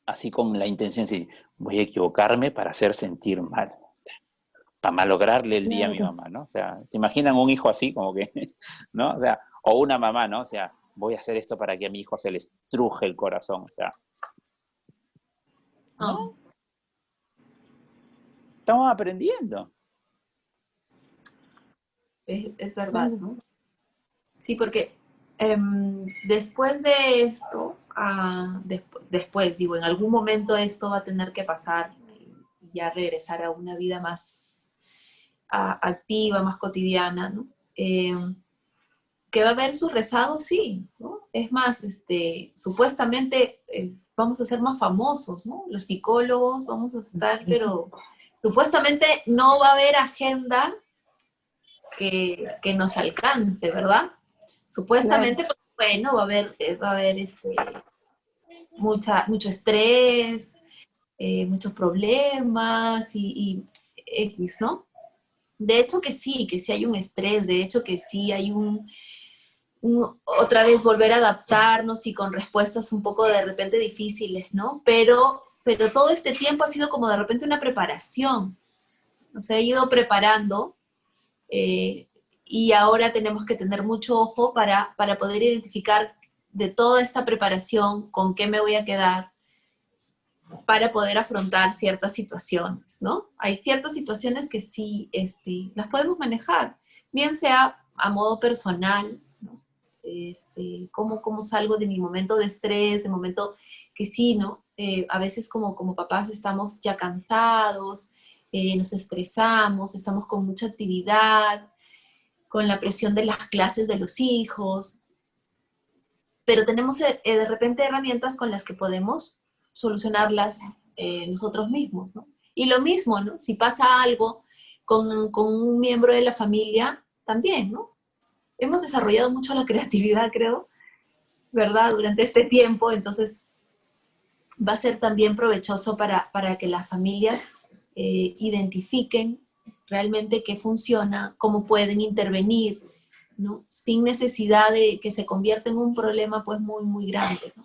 así con la intención de decir, voy a equivocarme para hacer sentir mal, para malograrle el día a mi claro. mamá, ¿no? O sea, ¿se imaginan un hijo así como que, ¿no? O sea, o una mamá, ¿no? O sea, voy a hacer esto para que a mi hijo se le estruje el corazón, o sea, Oh, no, estamos aprendiendo. es verdad, Claro. ¿no? Sí, porque después de esto, después, digo, en algún momento esto va a tener que pasar y ya regresar a una vida más activa, más cotidiana, ¿no? Que va a haber sus rezagos, sí, ¿no? Es más, supuestamente vamos a ser más famosos, ¿no? Los psicólogos vamos a estar, pero supuestamente no va a haber agenda que nos alcance, ¿verdad? Claro, Supuestamente, pues, bueno, va a haber mucho estrés, muchos problemas y X, ¿no? De hecho que sí hay un estrés, de hecho que sí hay otra vez volver a adaptarnos y con respuestas un poco de repente difíciles, ¿no? Pero todo este tiempo ha sido como de repente una preparación, o sea, he ido preparando eh, y ahora tenemos que tener mucho ojo para poder identificar de toda esta preparación con qué me voy a quedar para poder afrontar ciertas situaciones, ¿no? Hay ciertas situaciones que sí las podemos manejar, bien sea a modo personal, ¿no? Cómo salgo de mi momento de estrés, de momento que sí, ¿no? A veces como papás estamos ya cansados, nos estresamos, estamos con mucha actividad, con la presión de las clases de los hijos, pero tenemos de repente herramientas con las que podemos solucionarlas nosotros mismos, ¿no? Y lo mismo, ¿no? Si pasa algo con un miembro de la familia, también, ¿no? Hemos desarrollado mucho la creatividad, creo, ¿verdad? Durante este tiempo, entonces va a ser también provechoso para que las familias identifiquen realmente qué funciona, cómo pueden intervenir, ¿no? Sin necesidad de que se convierta en un problema pues muy, muy grande, ¿no?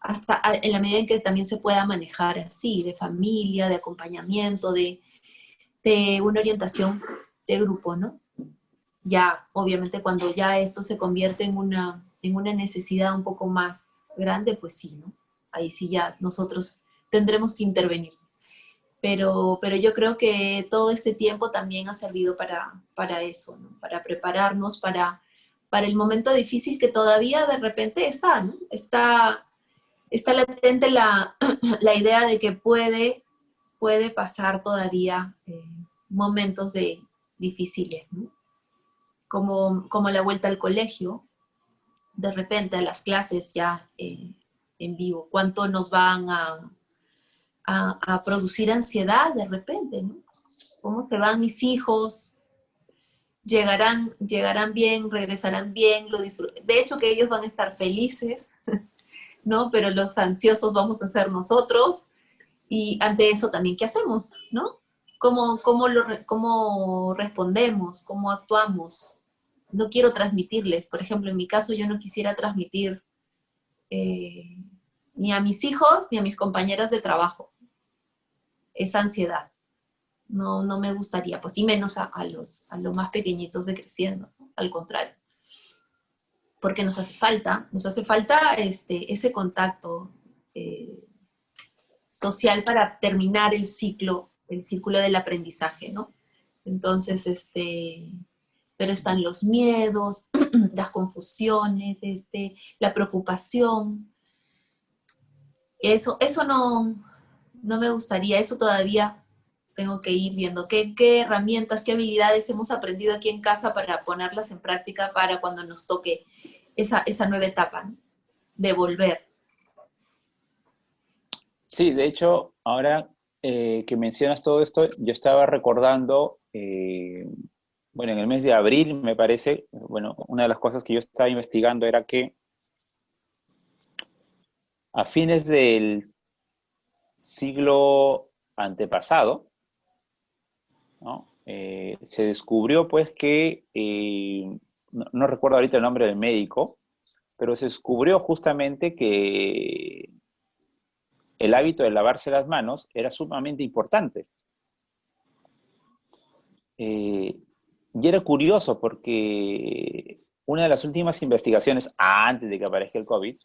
Hasta en la medida en que también se pueda manejar así, de familia, de acompañamiento, de una orientación de grupo, ¿no? Ya, obviamente, cuando ya esto se convierte en una necesidad un poco más grande, pues sí, ¿no? Ahí sí ya nosotros tendremos que intervenir. Pero yo creo que todo este tiempo también ha servido para eso, ¿no? Para prepararnos para el momento difícil que todavía de repente está, ¿no? Está latente la idea de que puede pasar todavía momentos difíciles, ¿no? Como la vuelta al colegio, de repente a las clases ya en vivo, cuánto nos van a producir ansiedad de repente, ¿no? ¿Cómo se van mis hijos? ¿Llegarán bien? ¿Regresarán bien? De hecho que ellos van a estar felices, ¿no? Pero los ansiosos vamos a ser nosotros, y ante eso también, ¿qué hacemos, no? ¿Cómo respondemos? ¿Cómo actuamos? No quiero transmitirles, por ejemplo, en mi caso yo no quisiera transmitir ni a mis hijos ni a mis compañeras de trabajo esa ansiedad. No me gustaría, pues, y menos a los más pequeñitos de creciendo, ¿no? Al contrario. Porque nos hace falta ese contacto social para terminar el círculo del aprendizaje, ¿no? Entonces, pero están los miedos, las confusiones, la preocupación. Eso no me gustaría, eso todavía tengo que ir viendo qué herramientas, qué habilidades hemos aprendido aquí en casa para ponerlas en práctica para cuando nos toque esa nueva etapa, ¿no? De volver. Sí, de hecho, ahora que mencionas todo esto, yo estaba recordando, bueno, en el mes de abril, me parece, bueno, una de las cosas que yo estaba investigando era que a fines del siglo antepasado, ¿no? Se descubrió pues que, no recuerdo ahorita el nombre del médico, pero se descubrió justamente que el hábito de lavarse las manos era sumamente importante. Y era curioso porque una de las últimas investigaciones, antes de que aparezca el COVID,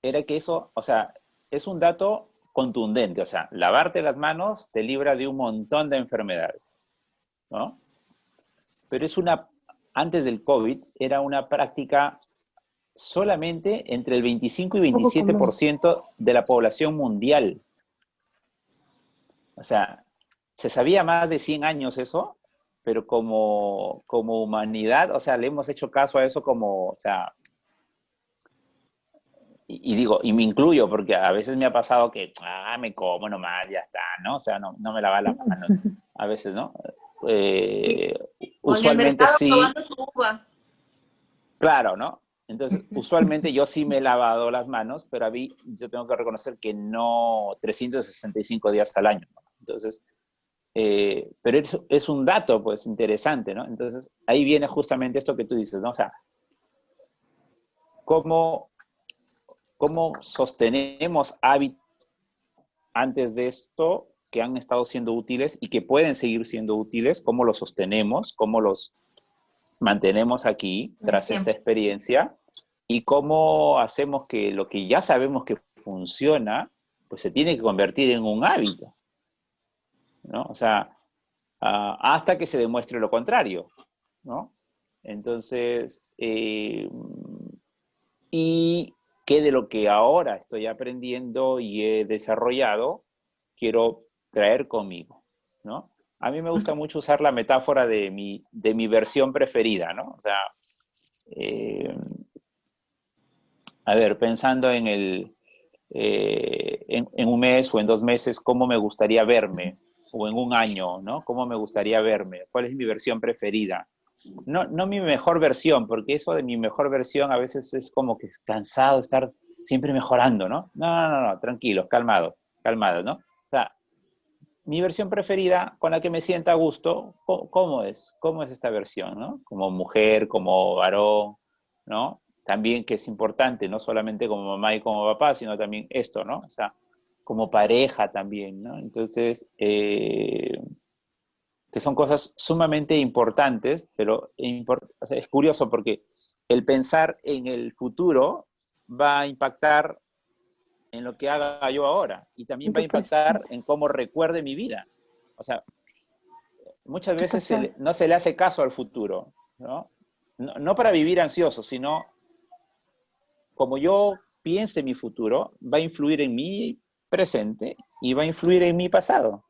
era que eso, o sea, es un dato contundente, o sea, lavarte las manos te libra de un montón de enfermedades, ¿no? Pero antes del COVID, era una práctica solamente entre el 25 y Poco común. 27% de la población mundial. O sea, se sabía más de 100 años eso, pero como humanidad, o sea, le hemos hecho caso a eso como, o sea, y digo, y me incluyo, porque a veces me ha pasado que, me como nomás, ya está, ¿no? O sea, no me lava las manos, a veces, ¿no? Sí. Eh, O en el Usualmente mercado sí, probando su uva. claro, ¿no? Entonces, usualmente yo sí me he lavado las manos, pero a mí yo tengo que reconocer que no 365 días al año, ¿no? Entonces, pero es un dato, pues, interesante, ¿no? Entonces, ahí viene justamente esto que tú dices, ¿no? O sea, ¿cómo sostenemos hábitos antes de esto que han estado siendo útiles y que pueden seguir siendo útiles? ¿Cómo los sostenemos? ¿Cómo los mantenemos aquí tras esta Siempre. experiencia? ¿Y cómo hacemos que lo que ya sabemos que funciona, pues se tiene que convertir en un hábito, ¿no? O sea, hasta que se demuestre lo contrario, ¿no? Entonces, y qué de lo que ahora estoy aprendiendo y he desarrollado, quiero traer conmigo, ¿no? A mí me gusta mucho usar la metáfora de mi versión preferida, ¿no? O sea, eh, a ver, pensando en un mes o en 2 meses, ¿cómo me gustaría verme? O en un año, ¿no? ¿Cómo me gustaría verme? ¿Cuál es mi versión preferida? No mi mejor versión, porque eso de mi mejor versión a veces es como que es cansado de estar siempre mejorando, ¿no? No, tranquilos, calmados, ¿no? O sea, mi versión preferida con la que me sienta a gusto, ¿cómo es? ¿Cómo es esta versión, no? Como mujer, como varón, ¿no? También que es importante, no solamente como mamá y como papá, sino también esto, ¿no? O sea, como pareja también, ¿no? Entonces, que son cosas sumamente importantes, pero o sea, es curioso porque el pensar en el futuro va a impactar en lo que haga yo ahora y también En va a tu impactar presente. en cómo recuerde mi vida. O sea, muchas Tu veces pasado. no se le hace caso al futuro, ¿no? No para vivir ansioso, sino como yo piense mi futuro, va a influir en mi presente y va a influir en mi pasado,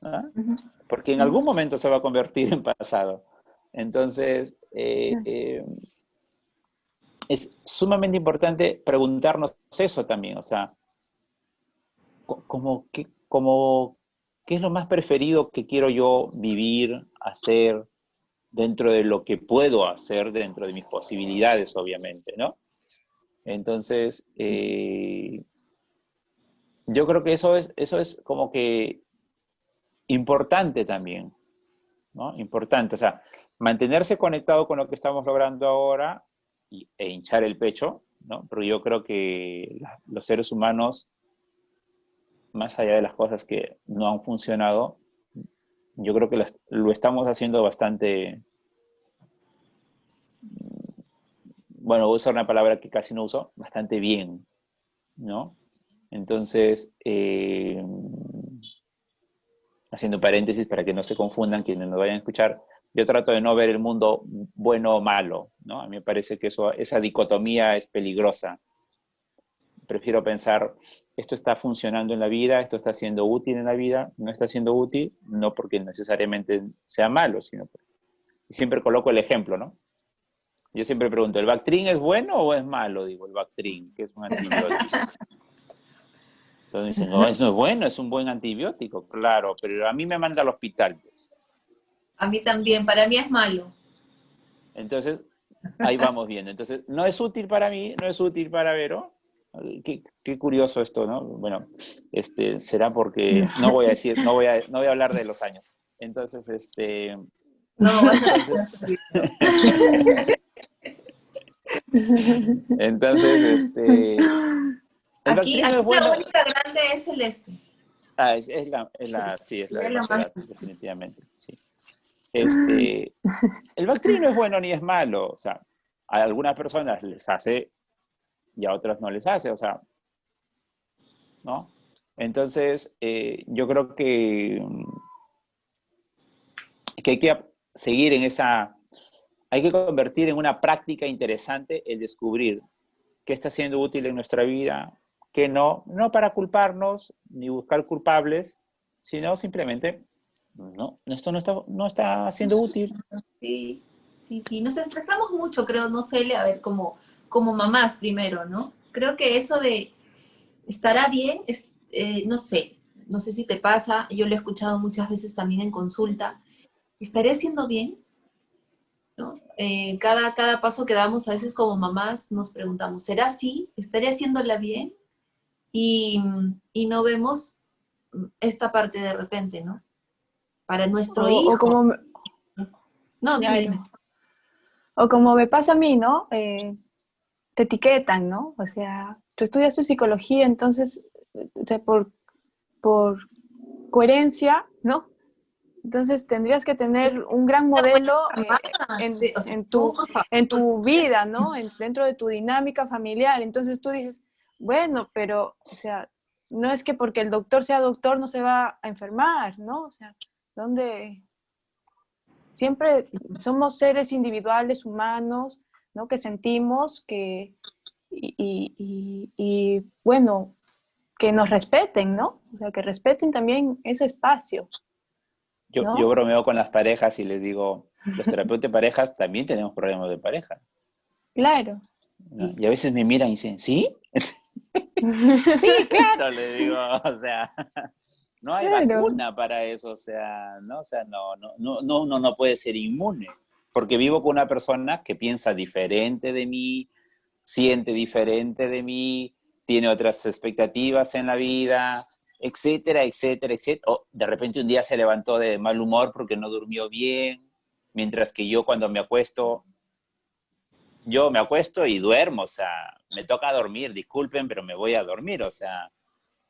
¿no? Ujú, Porque en ujú. algún momento se va a convertir en pasado. Entonces, es sumamente importante preguntarnos eso también, o sea, ¿qué es lo más preferido que quiero yo vivir, hacer, dentro de lo que puedo hacer, dentro de mis posibilidades, obviamente, ¿no? Entonces, yo creo que eso es como que importante también, ¿no? Importante, o sea, mantenerse conectado con lo que estamos logrando ahora e hinchar el pecho, ¿no? Pero yo creo que los seres humanos, más allá de las cosas que no han funcionado, yo creo que lo estamos haciendo bastante, bueno, voy a usar una palabra que casi no uso, bastante bien, ¿no? Entonces, haciendo paréntesis para que no se confundan quienes nos vayan a escuchar, yo trato de no ver el mundo bueno o malo, ¿no? A mí me parece que esa dicotomía es peligrosa. Prefiero pensar, esto está funcionando en la vida, esto está siendo útil en la vida, no está siendo útil, no porque necesariamente sea malo, sino porque siempre coloco el ejemplo, ¿no? Yo siempre pregunto, ¿el Bactrim es bueno o es malo? Digo, el Bactrim, que es un antibiótico. Entonces me dicen, no, eso no es bueno, es un buen antibiótico, claro, pero a mí me manda al hospital. A mí también, para mí es malo. Entonces, ahí vamos viendo. Entonces, no es útil para mí, no es útil para Vero. Qué curioso esto, ¿no? Bueno, será porque no voy a decir, no voy a hablar de los años. Entonces, No, vas a entonces, decirlo. entonces, el Aquí, Bactrim no aquí es la bueno. única grande es Celeste. Ah, sí, es Y la de es la más. Macerat, definitivamente, sí. El Bactrim no es bueno ni es malo, o sea, a algunas personas les hace y a otras no les hace, o sea, ¿no? Entonces, yo creo que hay que seguir en hay que convertir en una práctica interesante el descubrir qué está siendo útil en nuestra vida, qué no para culparnos ni buscar culpables, sino simplemente, no, esto no está siendo útil. Sí, sí, sí. Nos estresamos mucho, creo, no sé, a ver, como mamás primero, ¿no? Creo que eso de estará bien, no sé si te pasa, yo lo he escuchado muchas veces también en consulta, ¿estaré haciendo bien? ¿No? Cada paso que damos, a veces como mamás nos preguntamos, ¿será así? ¿Estaré haciéndola bien? Y, y no vemos esta parte de repente, ¿no? Para nuestro O hijo. como, No, dime, claro, dime. o como me pasa a mí, ¿no? Te etiquetan, ¿no? O sea, tú estudiaste psicología, entonces, por coherencia, ¿no? Entonces tendrías que tener un gran modelo Mamá, sí, o sea, tú, por en favor. tu vida, ¿no? Dentro de tu dinámica familiar. Entonces tú dices, bueno, pero, o sea, no es que porque el doctor sea doctor no se va a enfermar, ¿no? O sea, ¿dónde? Siempre somos seres individuales, humanos, ¿no? Que sentimos, bueno, que nos respeten, ¿no? O sea, que respeten también ese espacio, Yo ¿no? bromeo con las parejas y les digo, los terapeutas de parejas también tenemos problemas de pareja, Claro. ¿no? Sí. Y a veces me miran y dicen, ¿sí? Sí, claro, le digo, o sea, no hay Claro. vacuna para eso, o sea, uno no puede ser inmune, porque vivo con una persona que piensa diferente de mí, siente diferente de mí, tiene otras expectativas en la vida, etcétera, etcétera, etcétera. O de repente un día se levantó de mal humor porque no durmió bien, mientras que yo cuando yo me acuesto y duermo, o sea, me toca dormir, disculpen, pero me voy a dormir, o sea,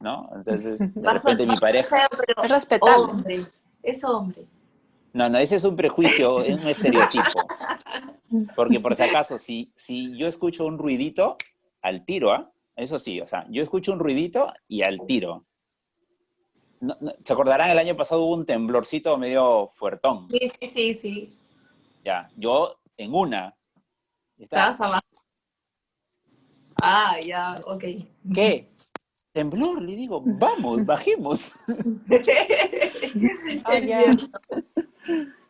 ¿no? Entonces, de Va a repente mi sonar pareja, feo, Es pero respetable. hombre, es hombre. No, no, ese es un prejuicio, es un estereotipo. Porque por si acaso, si yo escucho un ruidito, al tiro, ¿ah? Eso sí, o sea, yo escucho un ruidito y al tiro. ¿Se acordarán? El año pasado hubo un temblorcito medio fuertón. Sí, sí, sí, sí. Ya, yo en una. Está, Estabas abajo. Ah, ya, ok. ¿qué? Temblor, le digo, vamos, bajemos. Ah, Es ya, cierto,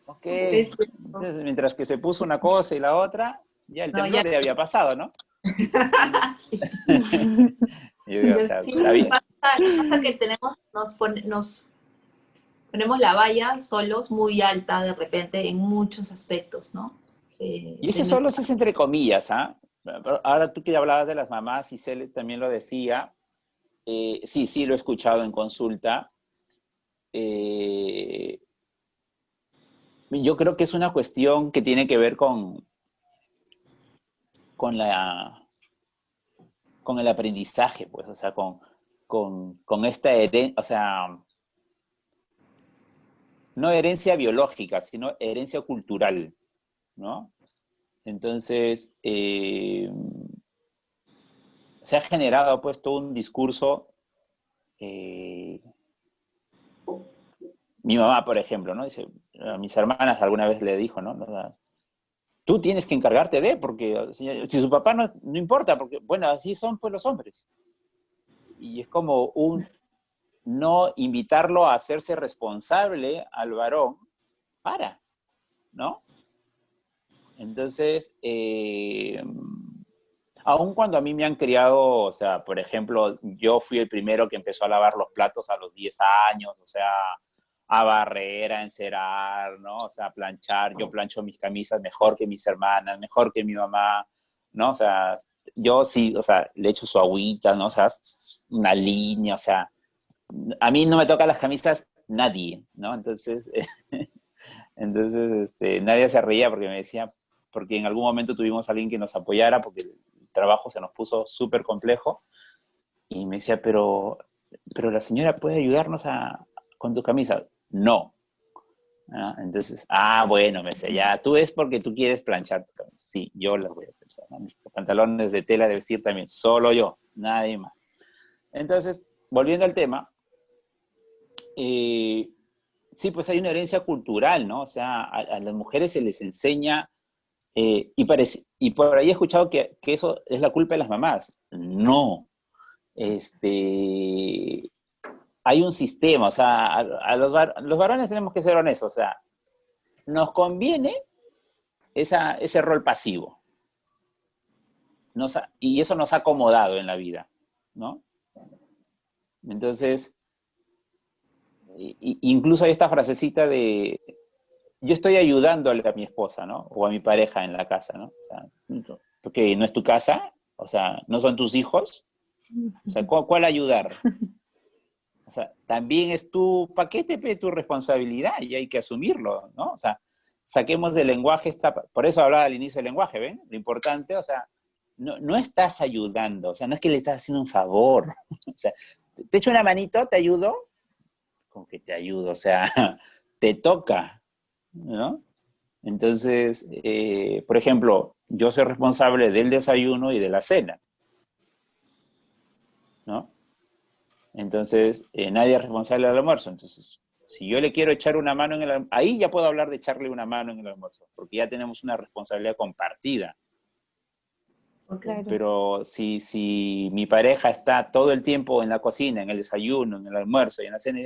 ok. es cierto. Entonces, mientras que se puso una cosa y la otra, ya el No, ya. temblor ya había pasado, ¿no? Sí. Y yo digo, o sea, Sí, está bien. pasa que nos ponemos la valla solos muy alta de repente en muchos aspectos, ¿no? Y De ese solo nuestra... es entre comillas, ¿ah? Ahora tú que hablabas de las mamás, y Cele también lo decía, sí, sí lo he escuchado en consulta. Eh, yo creo que es una cuestión que tiene que ver con la, con el aprendizaje, pues, o sea, con esta herencia, o sea, no herencia biológica, sino herencia cultural, ¿no? Entonces, se ha generado pues todo un discurso, eh, mi mamá, por ejemplo, ¿no? Dice, a mis hermanas alguna vez le dijo, ¿no? Tú tienes que encargarte de, porque si su papá no importa, porque, bueno, así son pues los hombres. Y es como un no invitarlo a hacerse responsable al varón ¿no? Entonces, aun cuando a mí me han criado, o sea, por ejemplo, yo fui el primero que empezó a lavar los platos a los 10 años, o sea, a barrer, a encerar, ¿no? O sea, a planchar. Yo plancho mis camisas mejor que mis hermanas, mejor que mi mamá, ¿no? O sea, yo sí, o sea, le echo su agüita, ¿no? O sea, una línea, o sea, a mí no me toca las camisas nadie, ¿no? Entonces, nadie se reía porque me decía, porque en algún momento tuvimos a alguien que nos apoyara porque el trabajo se nos puso súper complejo y me decía, pero la señora puede ayudarnos con tu camisa. No. ¿Ah? Entonces, bueno, me decía, ya, tú es porque tú quieres planchar tu camisa. Sí, yo las voy a planchar, ¿no? Mis pantalones de tela de vestir también, solo yo, nadie más. Entonces, volviendo al tema, eh, sí, pues hay una herencia cultural, ¿no? O sea, a las mujeres se les enseña, y por ahí he escuchado que eso es la culpa de las mamás. No. Este, hay un sistema, o sea, a los varones tenemos que ser honestos, o sea, nos conviene ese rol pasivo, y eso nos ha acomodado en la vida, ¿no? Entonces, incluso hay esta frasecita de, yo estoy ayudándole a mi esposa, ¿no? O a mi pareja en la casa, ¿no? O sea, porque no es tu casa, o sea, no son tus hijos, o sea, ¿cuál ayudar? O sea, también es tu paquete, tu responsabilidad y hay que asumirlo, ¿no? O sea, saquemos del lenguaje por eso hablaba al inicio del lenguaje, ¿ven? Lo importante, o sea, no estás ayudando, o sea, no es que le estás haciendo un favor, o sea, te echo una manito, te ayudo, con que te ayudo, o sea, te toca, ¿no? Entonces, por ejemplo, yo soy responsable del desayuno y de la cena, ¿no? Entonces, nadie es responsable del almuerzo. Entonces, si yo le quiero echar una mano en el almuerzo, ahí ya puedo hablar de echarle una mano en el almuerzo, porque ya tenemos una responsabilidad compartida. Okay. Claro. Pero si mi pareja está todo el tiempo en la cocina, en el desayuno, en el almuerzo y en la cena,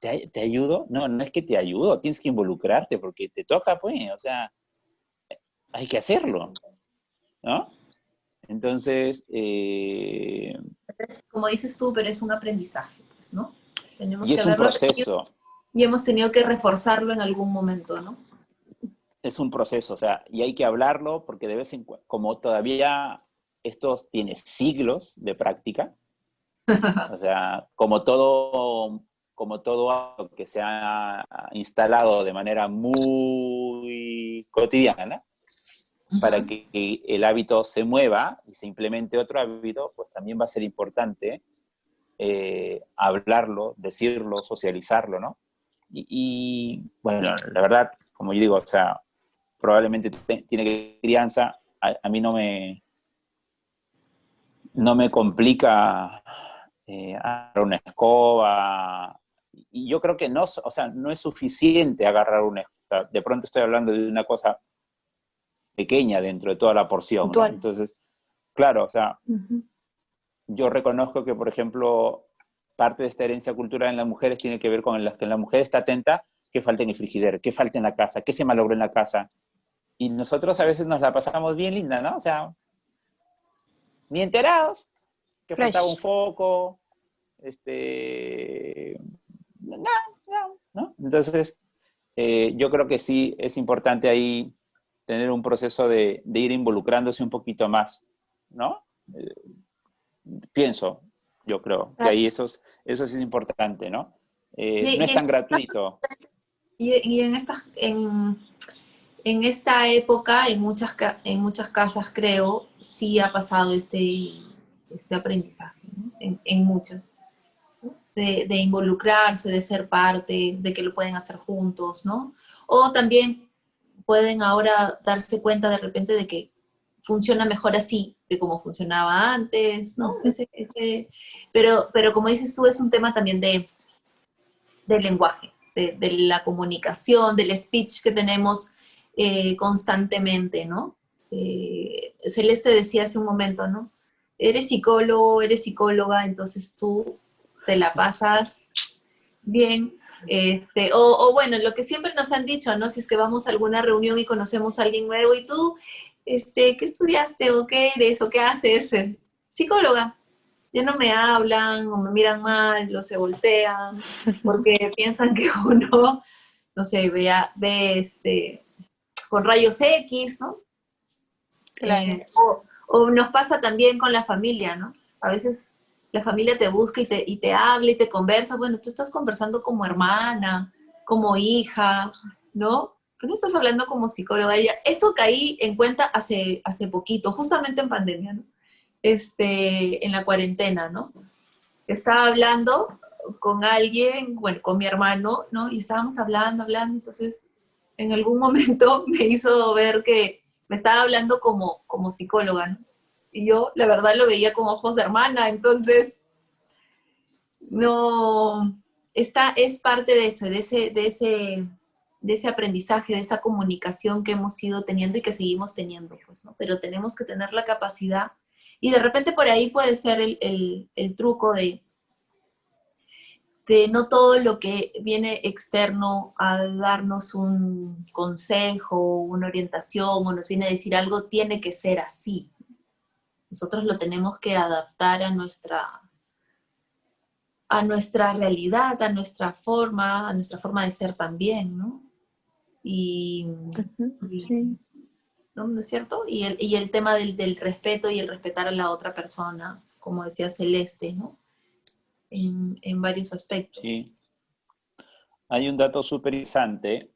y ¿te ayudo? No, no es que te ayudo, tienes que involucrarte porque te toca, pues, o sea, hay que hacerlo, ¿no? Entonces, Como dices tú, pero es un aprendizaje, pues, ¿no? Tenemos y que es un haberlo tenido proceso, y hemos tenido que reforzarlo en algún momento, ¿no? o sea, y hay que hablarlo porque de vez en cuando, como todavía esto tiene siglos de práctica, o sea, como todo que se ha instalado de manera muy cotidiana, para Ujú. que el hábito se mueva y se implemente otro hábito, pues también va a ser importante hablarlo, decirlo, socializarlo, ¿no? bueno, la verdad, como yo digo, o sea, probablemente tiene que crianza, a mí no me complica agarrar una escoba, y yo creo que no, o sea, no es suficiente agarrar una escoba. De pronto estoy hablando de una cosa pequeña dentro de toda la porción, ¿no? Puntual. Entonces, claro, o sea, Ujú. yo reconozco que, por ejemplo, parte de esta herencia cultural en las mujeres tiene que ver con que la mujer está atenta qué falta en el frigider, qué falta en la casa, qué se malogró en la casa. Y nosotros a veces nos la pasamos bien linda, ¿no? O sea, ni enterados, que faltaba un Fresh. foco, no, ¿no? Entonces, yo creo que sí es importante ahí tener un proceso de ir involucrándose un poquito más, ¿no? Pienso, yo creo que Ah, ahí eso sí es importante, ¿no? Y, No y es en, tan gratuito. y en esta época, en muchas casas, creo, sí ha pasado este aprendizaje, ¿no? En muchos, ¿no? De involucrarse, de ser parte, de que lo pueden hacer juntos, ¿no? O también pueden ahora darse cuenta de repente de que funciona mejor así de como funcionaba antes, ¿no? ujú. Pero como dices tú, es un tema también del lenguaje, de la comunicación, del speech que tenemos constantemente, ¿no? Celeste decía hace un momento, ¿no? Eres psicólogo, eres psicóloga, entonces tú te la pasas bien. O bueno, lo que siempre nos han dicho, ¿no? Si es que vamos a alguna reunión y conocemos a alguien nuevo y tú, ¿qué estudiaste o qué eres o qué haces? Psicóloga. Ya no me hablan o me miran mal o se voltean porque piensan que uno, no sé, ve con rayos X, ¿no? Claro. O nos pasa también con la familia, ¿no? A veces la familia te busca y te habla y te conversa. Bueno, tú estás conversando como hermana, como hija, ¿no? Pero no estás hablando como psicóloga. Eso caí en cuenta hace poquito, justamente en pandemia, ¿no? En la cuarentena, ¿no? Estaba hablando con alguien, bueno, con mi hermano, ¿no? Y estábamos hablando, entonces en algún momento me hizo ver que me estaba hablando como psicóloga, ¿no? Y yo, la verdad, lo veía con ojos de hermana, entonces, no, es parte de de ese aprendizaje, de esa comunicación que hemos ido teniendo y que seguimos teniendo, pues, ¿no? Pero tenemos que tener la capacidad, y de repente por ahí puede ser el truco de no todo lo que viene externo a darnos un consejo, una orientación o nos viene a decir algo, tiene que ser así. Nosotros lo tenemos que adaptar a nuestra realidad, a nuestra forma de ser también, ¿no? Y, Ujú. y- Sí. ¿no? ¿No es cierto? Y el tema del respeto y el respetar a la otra persona, como decía Celeste, ¿no? En varios aspectos. Sí. Hay un dato súper interesante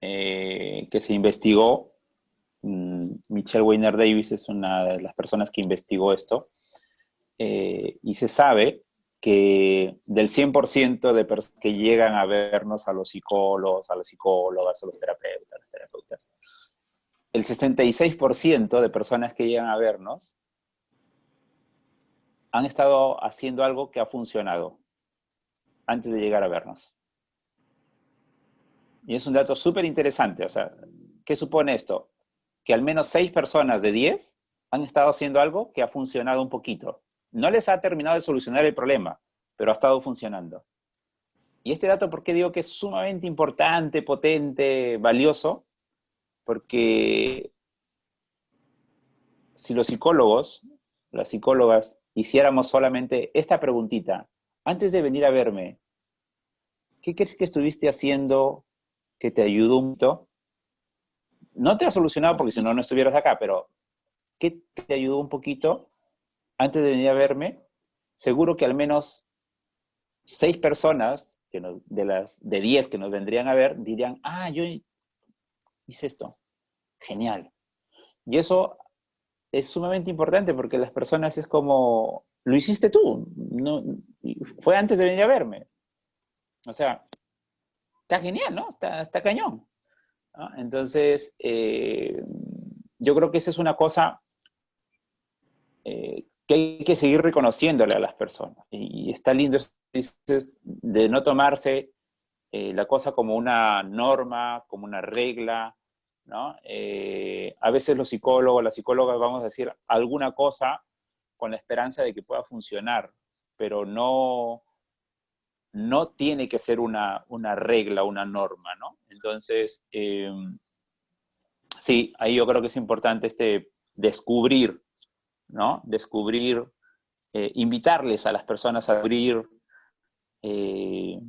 que se investigó. Michelle Weiner Davis es una de las personas que investigó esto. Y se sabe que del 100% de personas que llegan a vernos, a los psicólogos, a las psicólogas, a los terapeutas, el 66% de personas que llegan a vernos han estado haciendo algo que ha funcionado antes de llegar a vernos. Y es un dato súper interesante. O sea, ¿qué supone esto? Que al menos 6 personas de 10 han estado haciendo algo que ha funcionado un poquito. No les ha terminado de solucionar el problema, pero ha estado funcionando. Y este dato, ¿por qué digo que es sumamente importante, potente, valioso? Porque si los psicólogos, las psicólogas, hiciéramos solamente esta preguntita, antes de venir a verme, ¿qué crees que estuviste haciendo que te ayudó un poquito? No te ha solucionado porque si no, no estuvieras acá, pero ¿qué te ayudó un poquito antes de venir a verme? Seguro que al menos 6 personas de las de 10 que nos vendrían a ver dirían, ah, yo hice esto. Genial. Y eso es sumamente importante porque las personas es como, lo hiciste tú, no, fue antes de venir a verme. O sea, está genial, ¿no? Está cañón, ¿no? Entonces, yo creo que esa es una cosa que hay que seguir reconociéndole a las personas. Y está lindo eso que dices, de no tomarse la cosa como una norma, como una regla, ¿no? A veces los psicólogos, las psicólogas vamos a decir alguna cosa con la esperanza de que pueda funcionar, pero no tiene que ser una regla, una norma, ¿no? Entonces, sí, ahí yo creo que es importante descubrir, ¿no? Descubrir, invitarles a las personas a abrir, eh,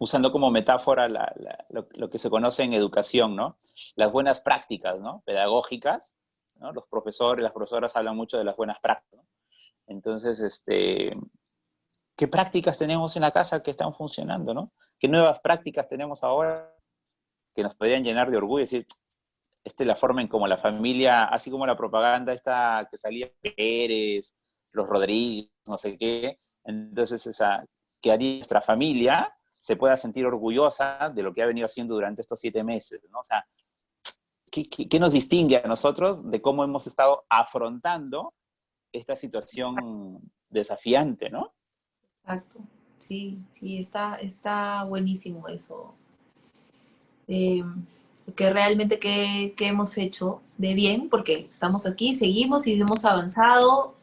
usando como metáfora lo que se conoce en educación, ¿no? Las buenas prácticas, ¿no? Pedagógicas, ¿no? Los profesores, las profesoras hablan mucho de las buenas prácticas, ¿no? Entonces, ¿qué prácticas tenemos en la casa que están funcionando, ¿no? ¿Qué nuevas prácticas tenemos ahora que nos podrían llenar de orgullo? Es decir, esta es la forma en como la familia, así como la propaganda esta que salía Pérez, los Rodríguez, no sé qué, entonces que haría nuestra familia se pueda sentir orgullosa de lo que ha venido haciendo durante estos 7 meses, ¿no? O sea, ¿qué nos distingue a nosotros de cómo hemos estado afrontando esta situación desafiante, ¿no? Exacto. Sí, sí, está buenísimo eso. Eh, que realmente que hemos hecho de bien, porque estamos aquí, seguimos y hemos avanzado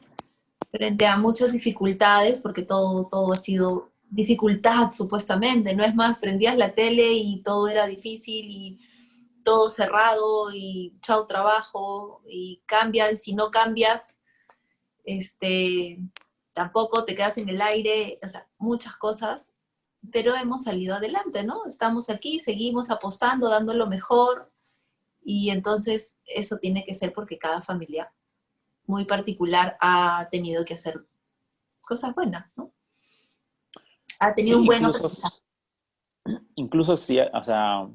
frente a muchas dificultades, porque todo ha sido dificultad supuestamente, no es más, prendías la tele y todo era difícil y todo cerrado y chao trabajo y cambias, y si no cambias, este, tampoco te quedas en el aire, o sea, muchas cosas, pero hemos salido adelante, ¿no? Estamos aquí, seguimos apostando, dando lo mejor, y entonces eso tiene que ser porque cada familia muy particular ha tenido que hacer cosas buenas, ¿no? Ha tenido Sí, un buen incluso, aprendizaje. incluso si, o sea,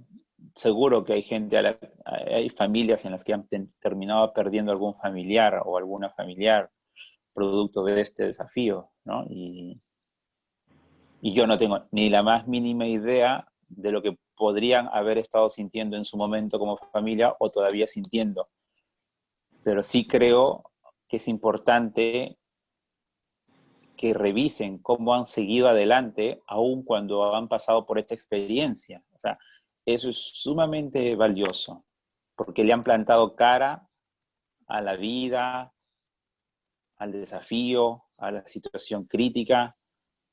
seguro que hay gente, hay familias en las que han terminado perdiendo algún familiar o alguna familiar producto de este desafío, ¿no? Y yo no tengo ni la más mínima idea de lo que podrían haber estado sintiendo en su momento como familia o todavía sintiendo. Pero sí creo que es importante que revisen cómo han seguido adelante, aun cuando han pasado por esta experiencia. O sea, eso es sumamente valioso, porque le han plantado cara a la vida, al desafío, a la situación crítica,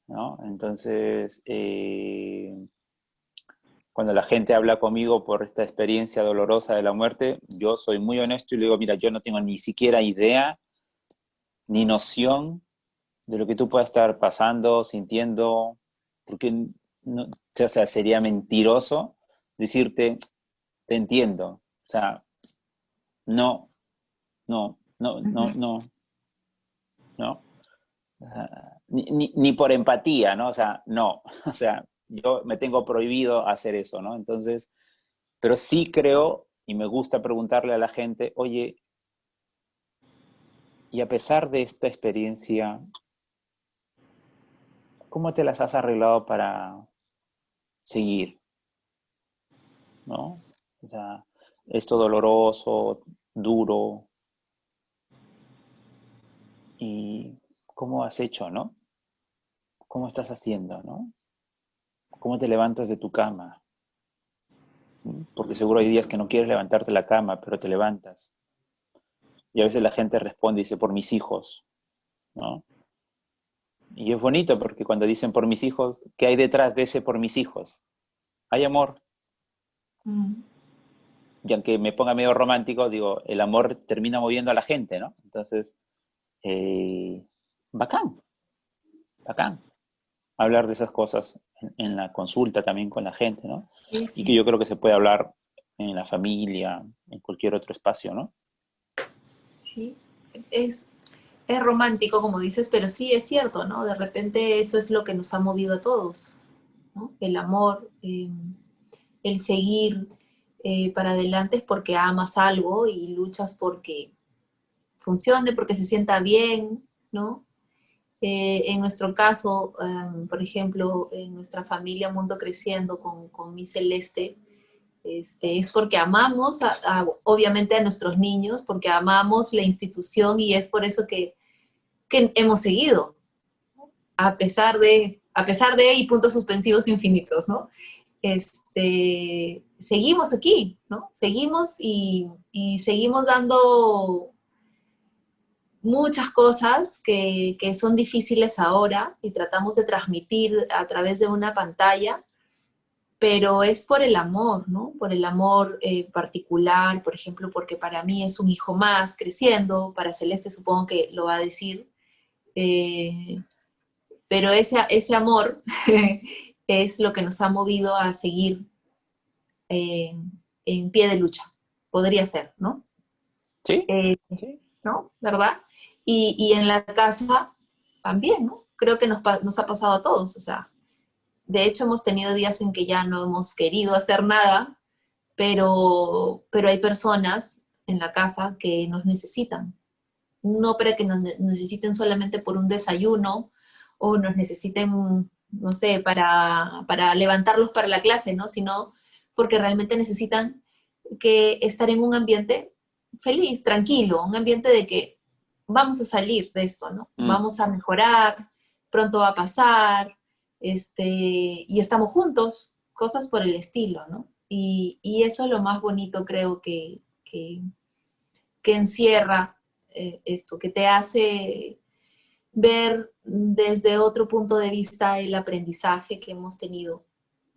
¿no? Entonces, cuando la gente habla conmigo por esta experiencia dolorosa de la muerte, yo soy muy honesto y le digo, mira, yo no tengo ni siquiera idea ni noción de lo que tú puedas estar pasando, sintiendo, porque no, o sea, sería mentiroso decirte, te entiendo. O sea, no, no, no, no, Ujú. no, no. O sea, ni por empatía, ¿no? O sea, no. O sea, yo me tengo prohibido hacer eso, ¿no? Entonces, pero sí creo y me gusta preguntarle a la gente, oye, y a pesar de esta experiencia, ¿cómo te las has arreglado para seguir? ¿No? O sea, esto doloroso, duro, y cómo has hecho, ¿no? ¿Cómo estás haciendo, ¿no? ¿Cómo te levantas de tu cama? Porque seguro hay días que no quieres levantarte de la cama, pero te levantas. Y a veces la gente responde y dice, por mis hijos, ¿no? Y es bonito porque cuando dicen por mis hijos, ¿qué hay detrás de ese por mis hijos? Hay amor. Mm. Y aunque me ponga medio romántico, digo, el amor termina moviendo a la gente, ¿no? Entonces, eh, bacán, bacán. Hablar de esas cosas en la consulta también con la gente, ¿no? Sí, Y que sí, yo creo que se puede hablar en la familia, en cualquier otro espacio, ¿no? sí. Es, es romántico, como dices, pero sí es cierto, ¿no? De repente eso es lo que nos ha movido a todos, ¿no? El amor, el seguir para adelante es porque amas algo y luchas porque funcione, porque se sienta bien, ¿no? En nuestro caso, por ejemplo, en nuestra familia Mundo Creciendo con mi Celeste, es porque amamos, obviamente, a nuestros niños, porque amamos la institución y es por eso que hemos seguido, a pesar de y puntos suspensivos infinitos, ¿no? Seguimos aquí, ¿no? Seguimos y seguimos dando muchas cosas que son difíciles ahora y tratamos de transmitir a través de una pantalla, pero es por el amor, ¿no? Por el amor particular, por ejemplo, porque para mí es un hijo más creciendo, para Celeste supongo que lo va a decir, pero ese amor es lo que nos ha movido a seguir en pie de lucha, podría ser, ¿no? Sí, sí. ¿No? ¿Verdad? Y en la casa también, ¿no? Creo que nos ha pasado a todos, o sea, de hecho hemos tenido días en que ya no hemos querido hacer nada, pero hay personas en la casa que nos necesitan, no para que nos necesiten solamente por un desayuno o nos necesiten, no sé, para levantarlos para la clase, ¿no? Sino porque realmente necesitan que estar en un ambiente feliz, tranquilo, un ambiente de que vamos a salir de esto, ¿no? Vamos a mejorar, pronto va a pasar, y estamos juntos, cosas por el estilo, ¿no? Y eso es lo más bonito, creo, que encierra esto, que te hace ver desde otro punto de vista el aprendizaje que hemos tenido,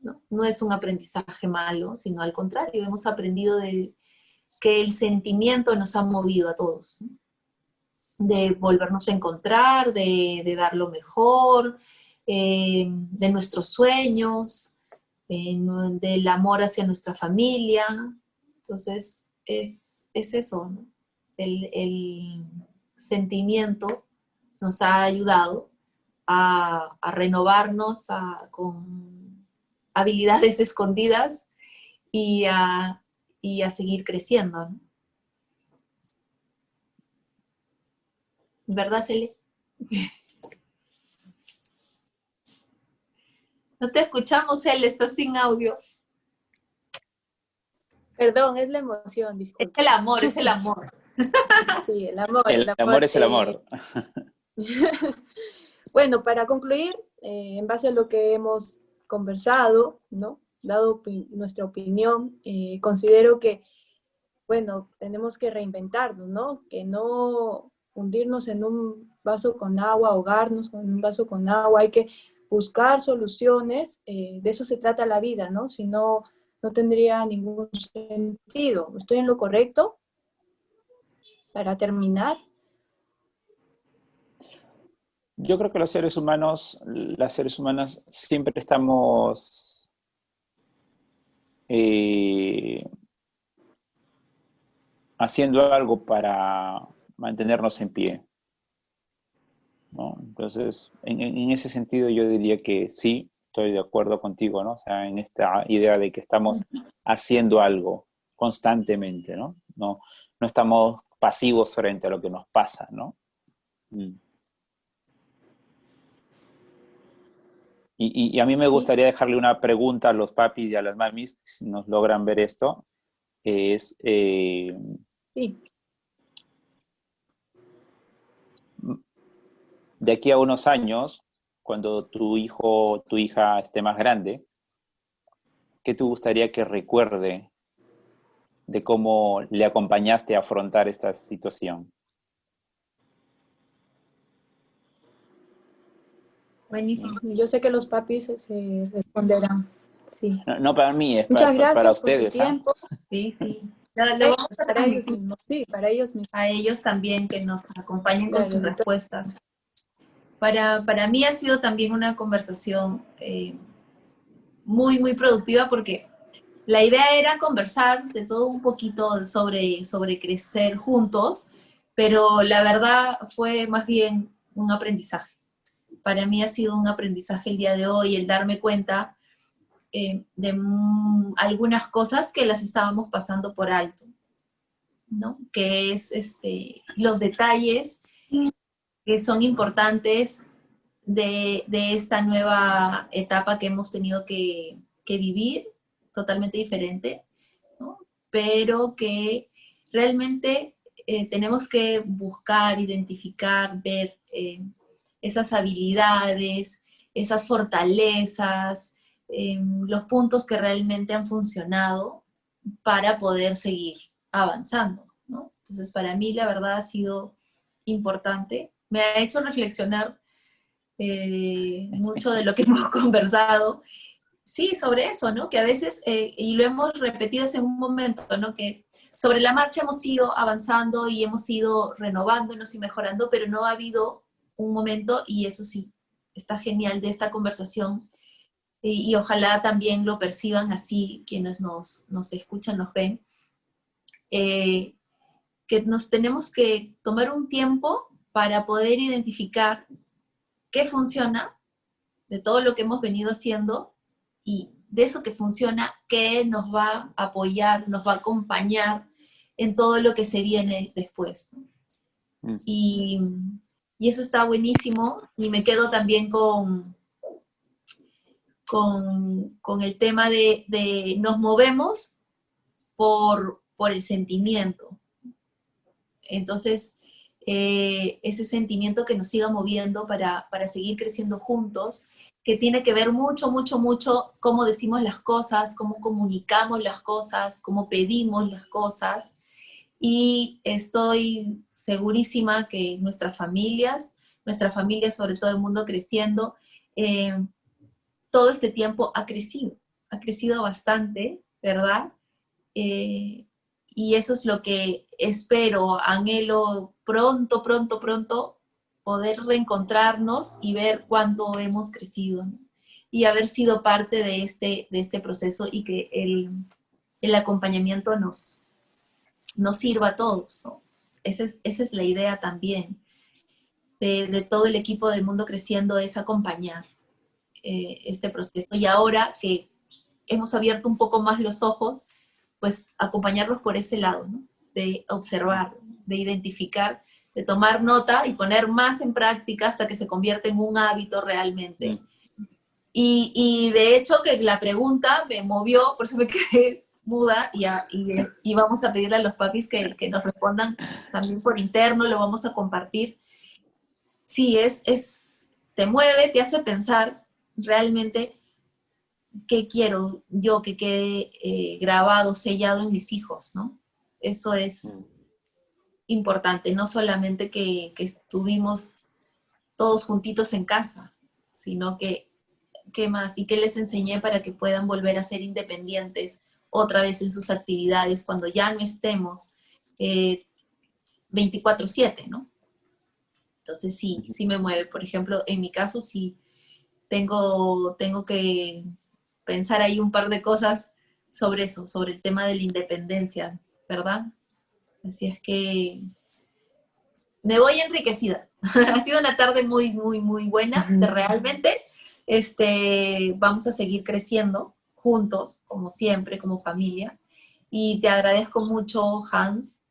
¿no? No es un aprendizaje malo, sino al contrario, hemos aprendido de que el sentimiento nos ha movido a todos, ¿no? De volvernos a encontrar, de dar lo mejor, de nuestros sueños, del amor hacia nuestra familia. Entonces, es eso, ¿no? El sentimiento nos ha ayudado a renovarnos con habilidades escondidas y a seguir creciendo, ¿no? ¿Verdad, Cele? No te escuchamos, Cele, estás sin audio. Perdón, es la emoción, disculpe. Es el amor, es el amor. Sí, el amor. El amor es el amor. Bueno, para concluir, en base a lo que hemos conversado, ¿no? Dado nuestra opinión, considero que, bueno, tenemos que reinventarnos, ¿no? Que no hundirnos en un vaso con agua, ahogarnos con un vaso con agua, hay que buscar soluciones, de eso se trata la vida, ¿no? Si no, no tendría ningún sentido. ¿Estoy en lo correcto? Para terminar. Yo creo que los seres humanos, las seres humanas siempre estamos haciendo algo para mantenernos en pie, ¿no? Entonces, en ese sentido yo diría que sí, estoy de acuerdo contigo, ¿no? O sea, en esta idea de que estamos haciendo algo constantemente, ¿no? No estamos pasivos frente a lo que nos pasa, ¿no? Y a mí me gustaría dejarle una pregunta a los papis y a las mamis, si nos logran ver esto, es, Sí. de aquí a unos años, cuando tu hijo o tu hija esté más grande, ¿qué te gustaría que recuerde de cómo le acompañaste a afrontar esta situación? Buenísimo. Yo sé que los papis se responderán. Sí. No para mí, es Muchas gracias para por su ustedes, ¿ah? tiempo. Sí, sí. Lo vamos a Para ellos transmitir mismos, sí, para ellos mismos. a ellos también, que nos acompañen con Claro, sus entonces, respuestas. Para mí ha sido también una conversación muy, muy productiva porque la idea era conversar de todo un poquito sobre crecer juntos, pero la verdad fue más bien un aprendizaje. Para mí ha sido un aprendizaje el día de hoy, el darme cuenta de algunas cosas que las estábamos pasando por alto, ¿no? Que es los detalles que son importantes de esta nueva etapa que hemos tenido que vivir, totalmente diferente, ¿no? Pero que realmente tenemos que buscar, identificar, ver esas habilidades, esas fortalezas, los puntos que realmente han funcionado para poder seguir avanzando, ¿no? Entonces, para mí, la verdad, ha sido importante. Me ha hecho reflexionar mucho de lo que hemos conversado. Sí, sobre eso, ¿no? Que a veces, y lo hemos repetido hace un momento, ¿no? Que sobre la marcha hemos ido avanzando y hemos ido renovándonos y mejorando, pero no ha habido un momento, y eso sí, está genial de esta conversación, y ojalá también lo perciban así quienes nos escuchan, nos ven, que nos tenemos que tomar un tiempo para poder identificar qué funciona de todo lo que hemos venido haciendo, y de eso que funciona, qué nos va a apoyar, nos va a acompañar en todo lo que se viene después, ¿no? Y eso está buenísimo, y me quedo también con el tema de nos movemos por el sentimiento. Entonces, ese sentimiento que nos siga moviendo para seguir creciendo juntos, que tiene que ver mucho, mucho, mucho cómo decimos las cosas, cómo comunicamos las cosas, cómo pedimos las cosas. Y estoy segurísima que nuestra familia, sobre todo el mundo creciendo, todo este tiempo ha crecido bastante, ¿verdad? Y eso es lo que espero, anhelo pronto, pronto, pronto, poder reencontrarnos y ver cuánto hemos crecido, ¿no? Y haber sido parte de este proceso, y que el acompañamiento nos sirva a todos, ¿no? Esa es la idea también de todo el equipo de Mundo Creciendo, es acompañar este proceso. Y ahora que hemos abierto un poco más los ojos, pues acompañarlos por ese lado, ¿no? De observar, de identificar, de tomar nota y poner más en práctica hasta que se convierta en un hábito realmente. Y de hecho que la pregunta me movió, por eso me quedé muda, y vamos a pedirle a los papis que nos respondan también por interno, lo vamos a compartir. Sí, te mueve, te hace pensar realmente qué quiero yo que quede grabado, sellado en mis hijos, ¿no? Eso es importante, no solamente que estuvimos todos juntitos en casa, sino que, ¿qué más? ¿Y qué les enseñé para que puedan volver a ser independientes otra vez en sus actividades cuando ya no estemos 24/7, ¿no? Entonces sí me mueve. Por ejemplo, en mi caso sí tengo que pensar ahí un par de cosas sobre eso, sobre el tema de la independencia, ¿verdad? Así es que me voy enriquecida. Ha sido una tarde muy, muy, muy buena, realmente. Vamos a seguir creciendo juntos, como siempre, como familia. Y te agradezco mucho, Hans,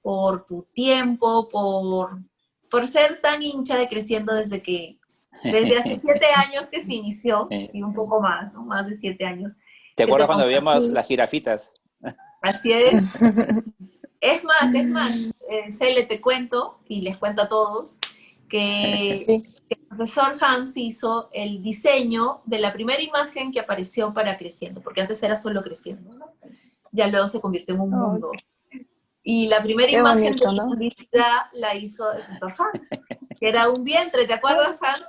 por tu tiempo, por ser tan hincha de Creciendo desde hace 7 años que se inició, y un poco más, ¿no? Más de 7 años. ¿Te acuerdas cuando veíamos las jirafitas? Así es. Es más, Cele, te cuento, y les cuento a todos, que el profesor Hans hizo el diseño de la primera imagen que apareció para Creciendo, porque antes era solo Creciendo, ¿no? Ya luego se convirtió en un mundo. Y la primera imagen bonito, de la publicidad la hizo el profesor Hans, que era un vientre, ¿te acuerdas, Hans?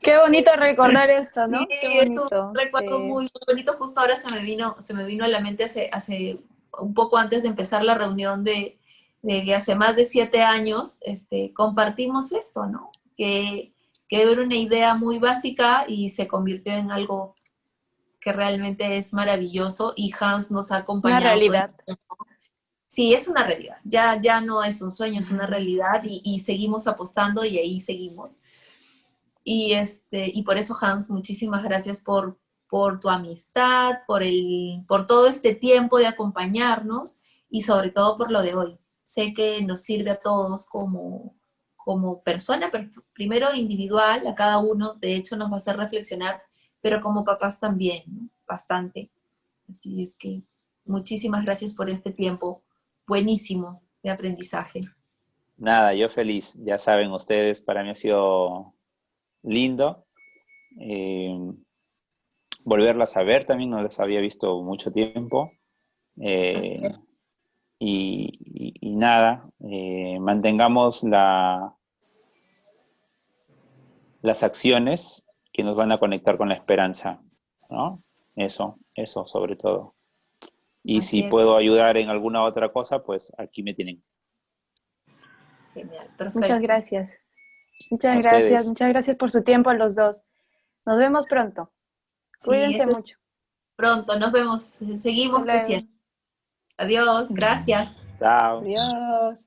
Qué bonito recordar esto, ¿no? Sí, Qué bonito. Es un recuerdo muy bonito. Justo ahora se me vino a la mente hace un poco antes de empezar la reunión de hace más de 7 años, compartimos esto, ¿no? Que era una idea muy básica y se convirtió en algo que realmente es maravilloso, y Hans nos ha acompañado. Una realidad. Sí, es una realidad. Ya no es un sueño, es una realidad, y seguimos apostando, y ahí seguimos. Y por eso, Hans, muchísimas gracias por tu amistad, por todo este tiempo de acompañarnos, y sobre todo por lo de hoy. Sé que nos sirve a todos como como persona, pero primero individual, a cada uno, de hecho nos va a hacer reflexionar, pero como papás también, ¿no? Bastante. Así es que muchísimas gracias por este tiempo buenísimo de aprendizaje. Nada, yo feliz. Ya saben ustedes, para mí ha sido lindo. Volverlas a ver también, no las había visto mucho tiempo. Y nada, mantengamos las acciones que nos van a conectar con la esperanza, ¿no? Eso sobre todo. Y Así si es. puedo ayudar en alguna otra cosa, pues aquí me tienen. Genial, perfecto. Muchas gracias. A ustedes. Muchas gracias por su tiempo a los dos. Nos vemos pronto. Sí, Cuídense eso es mucho. pronto, nos vemos, seguimos Hasta luego. creciendo. Adiós, gracias. Chao. Adiós.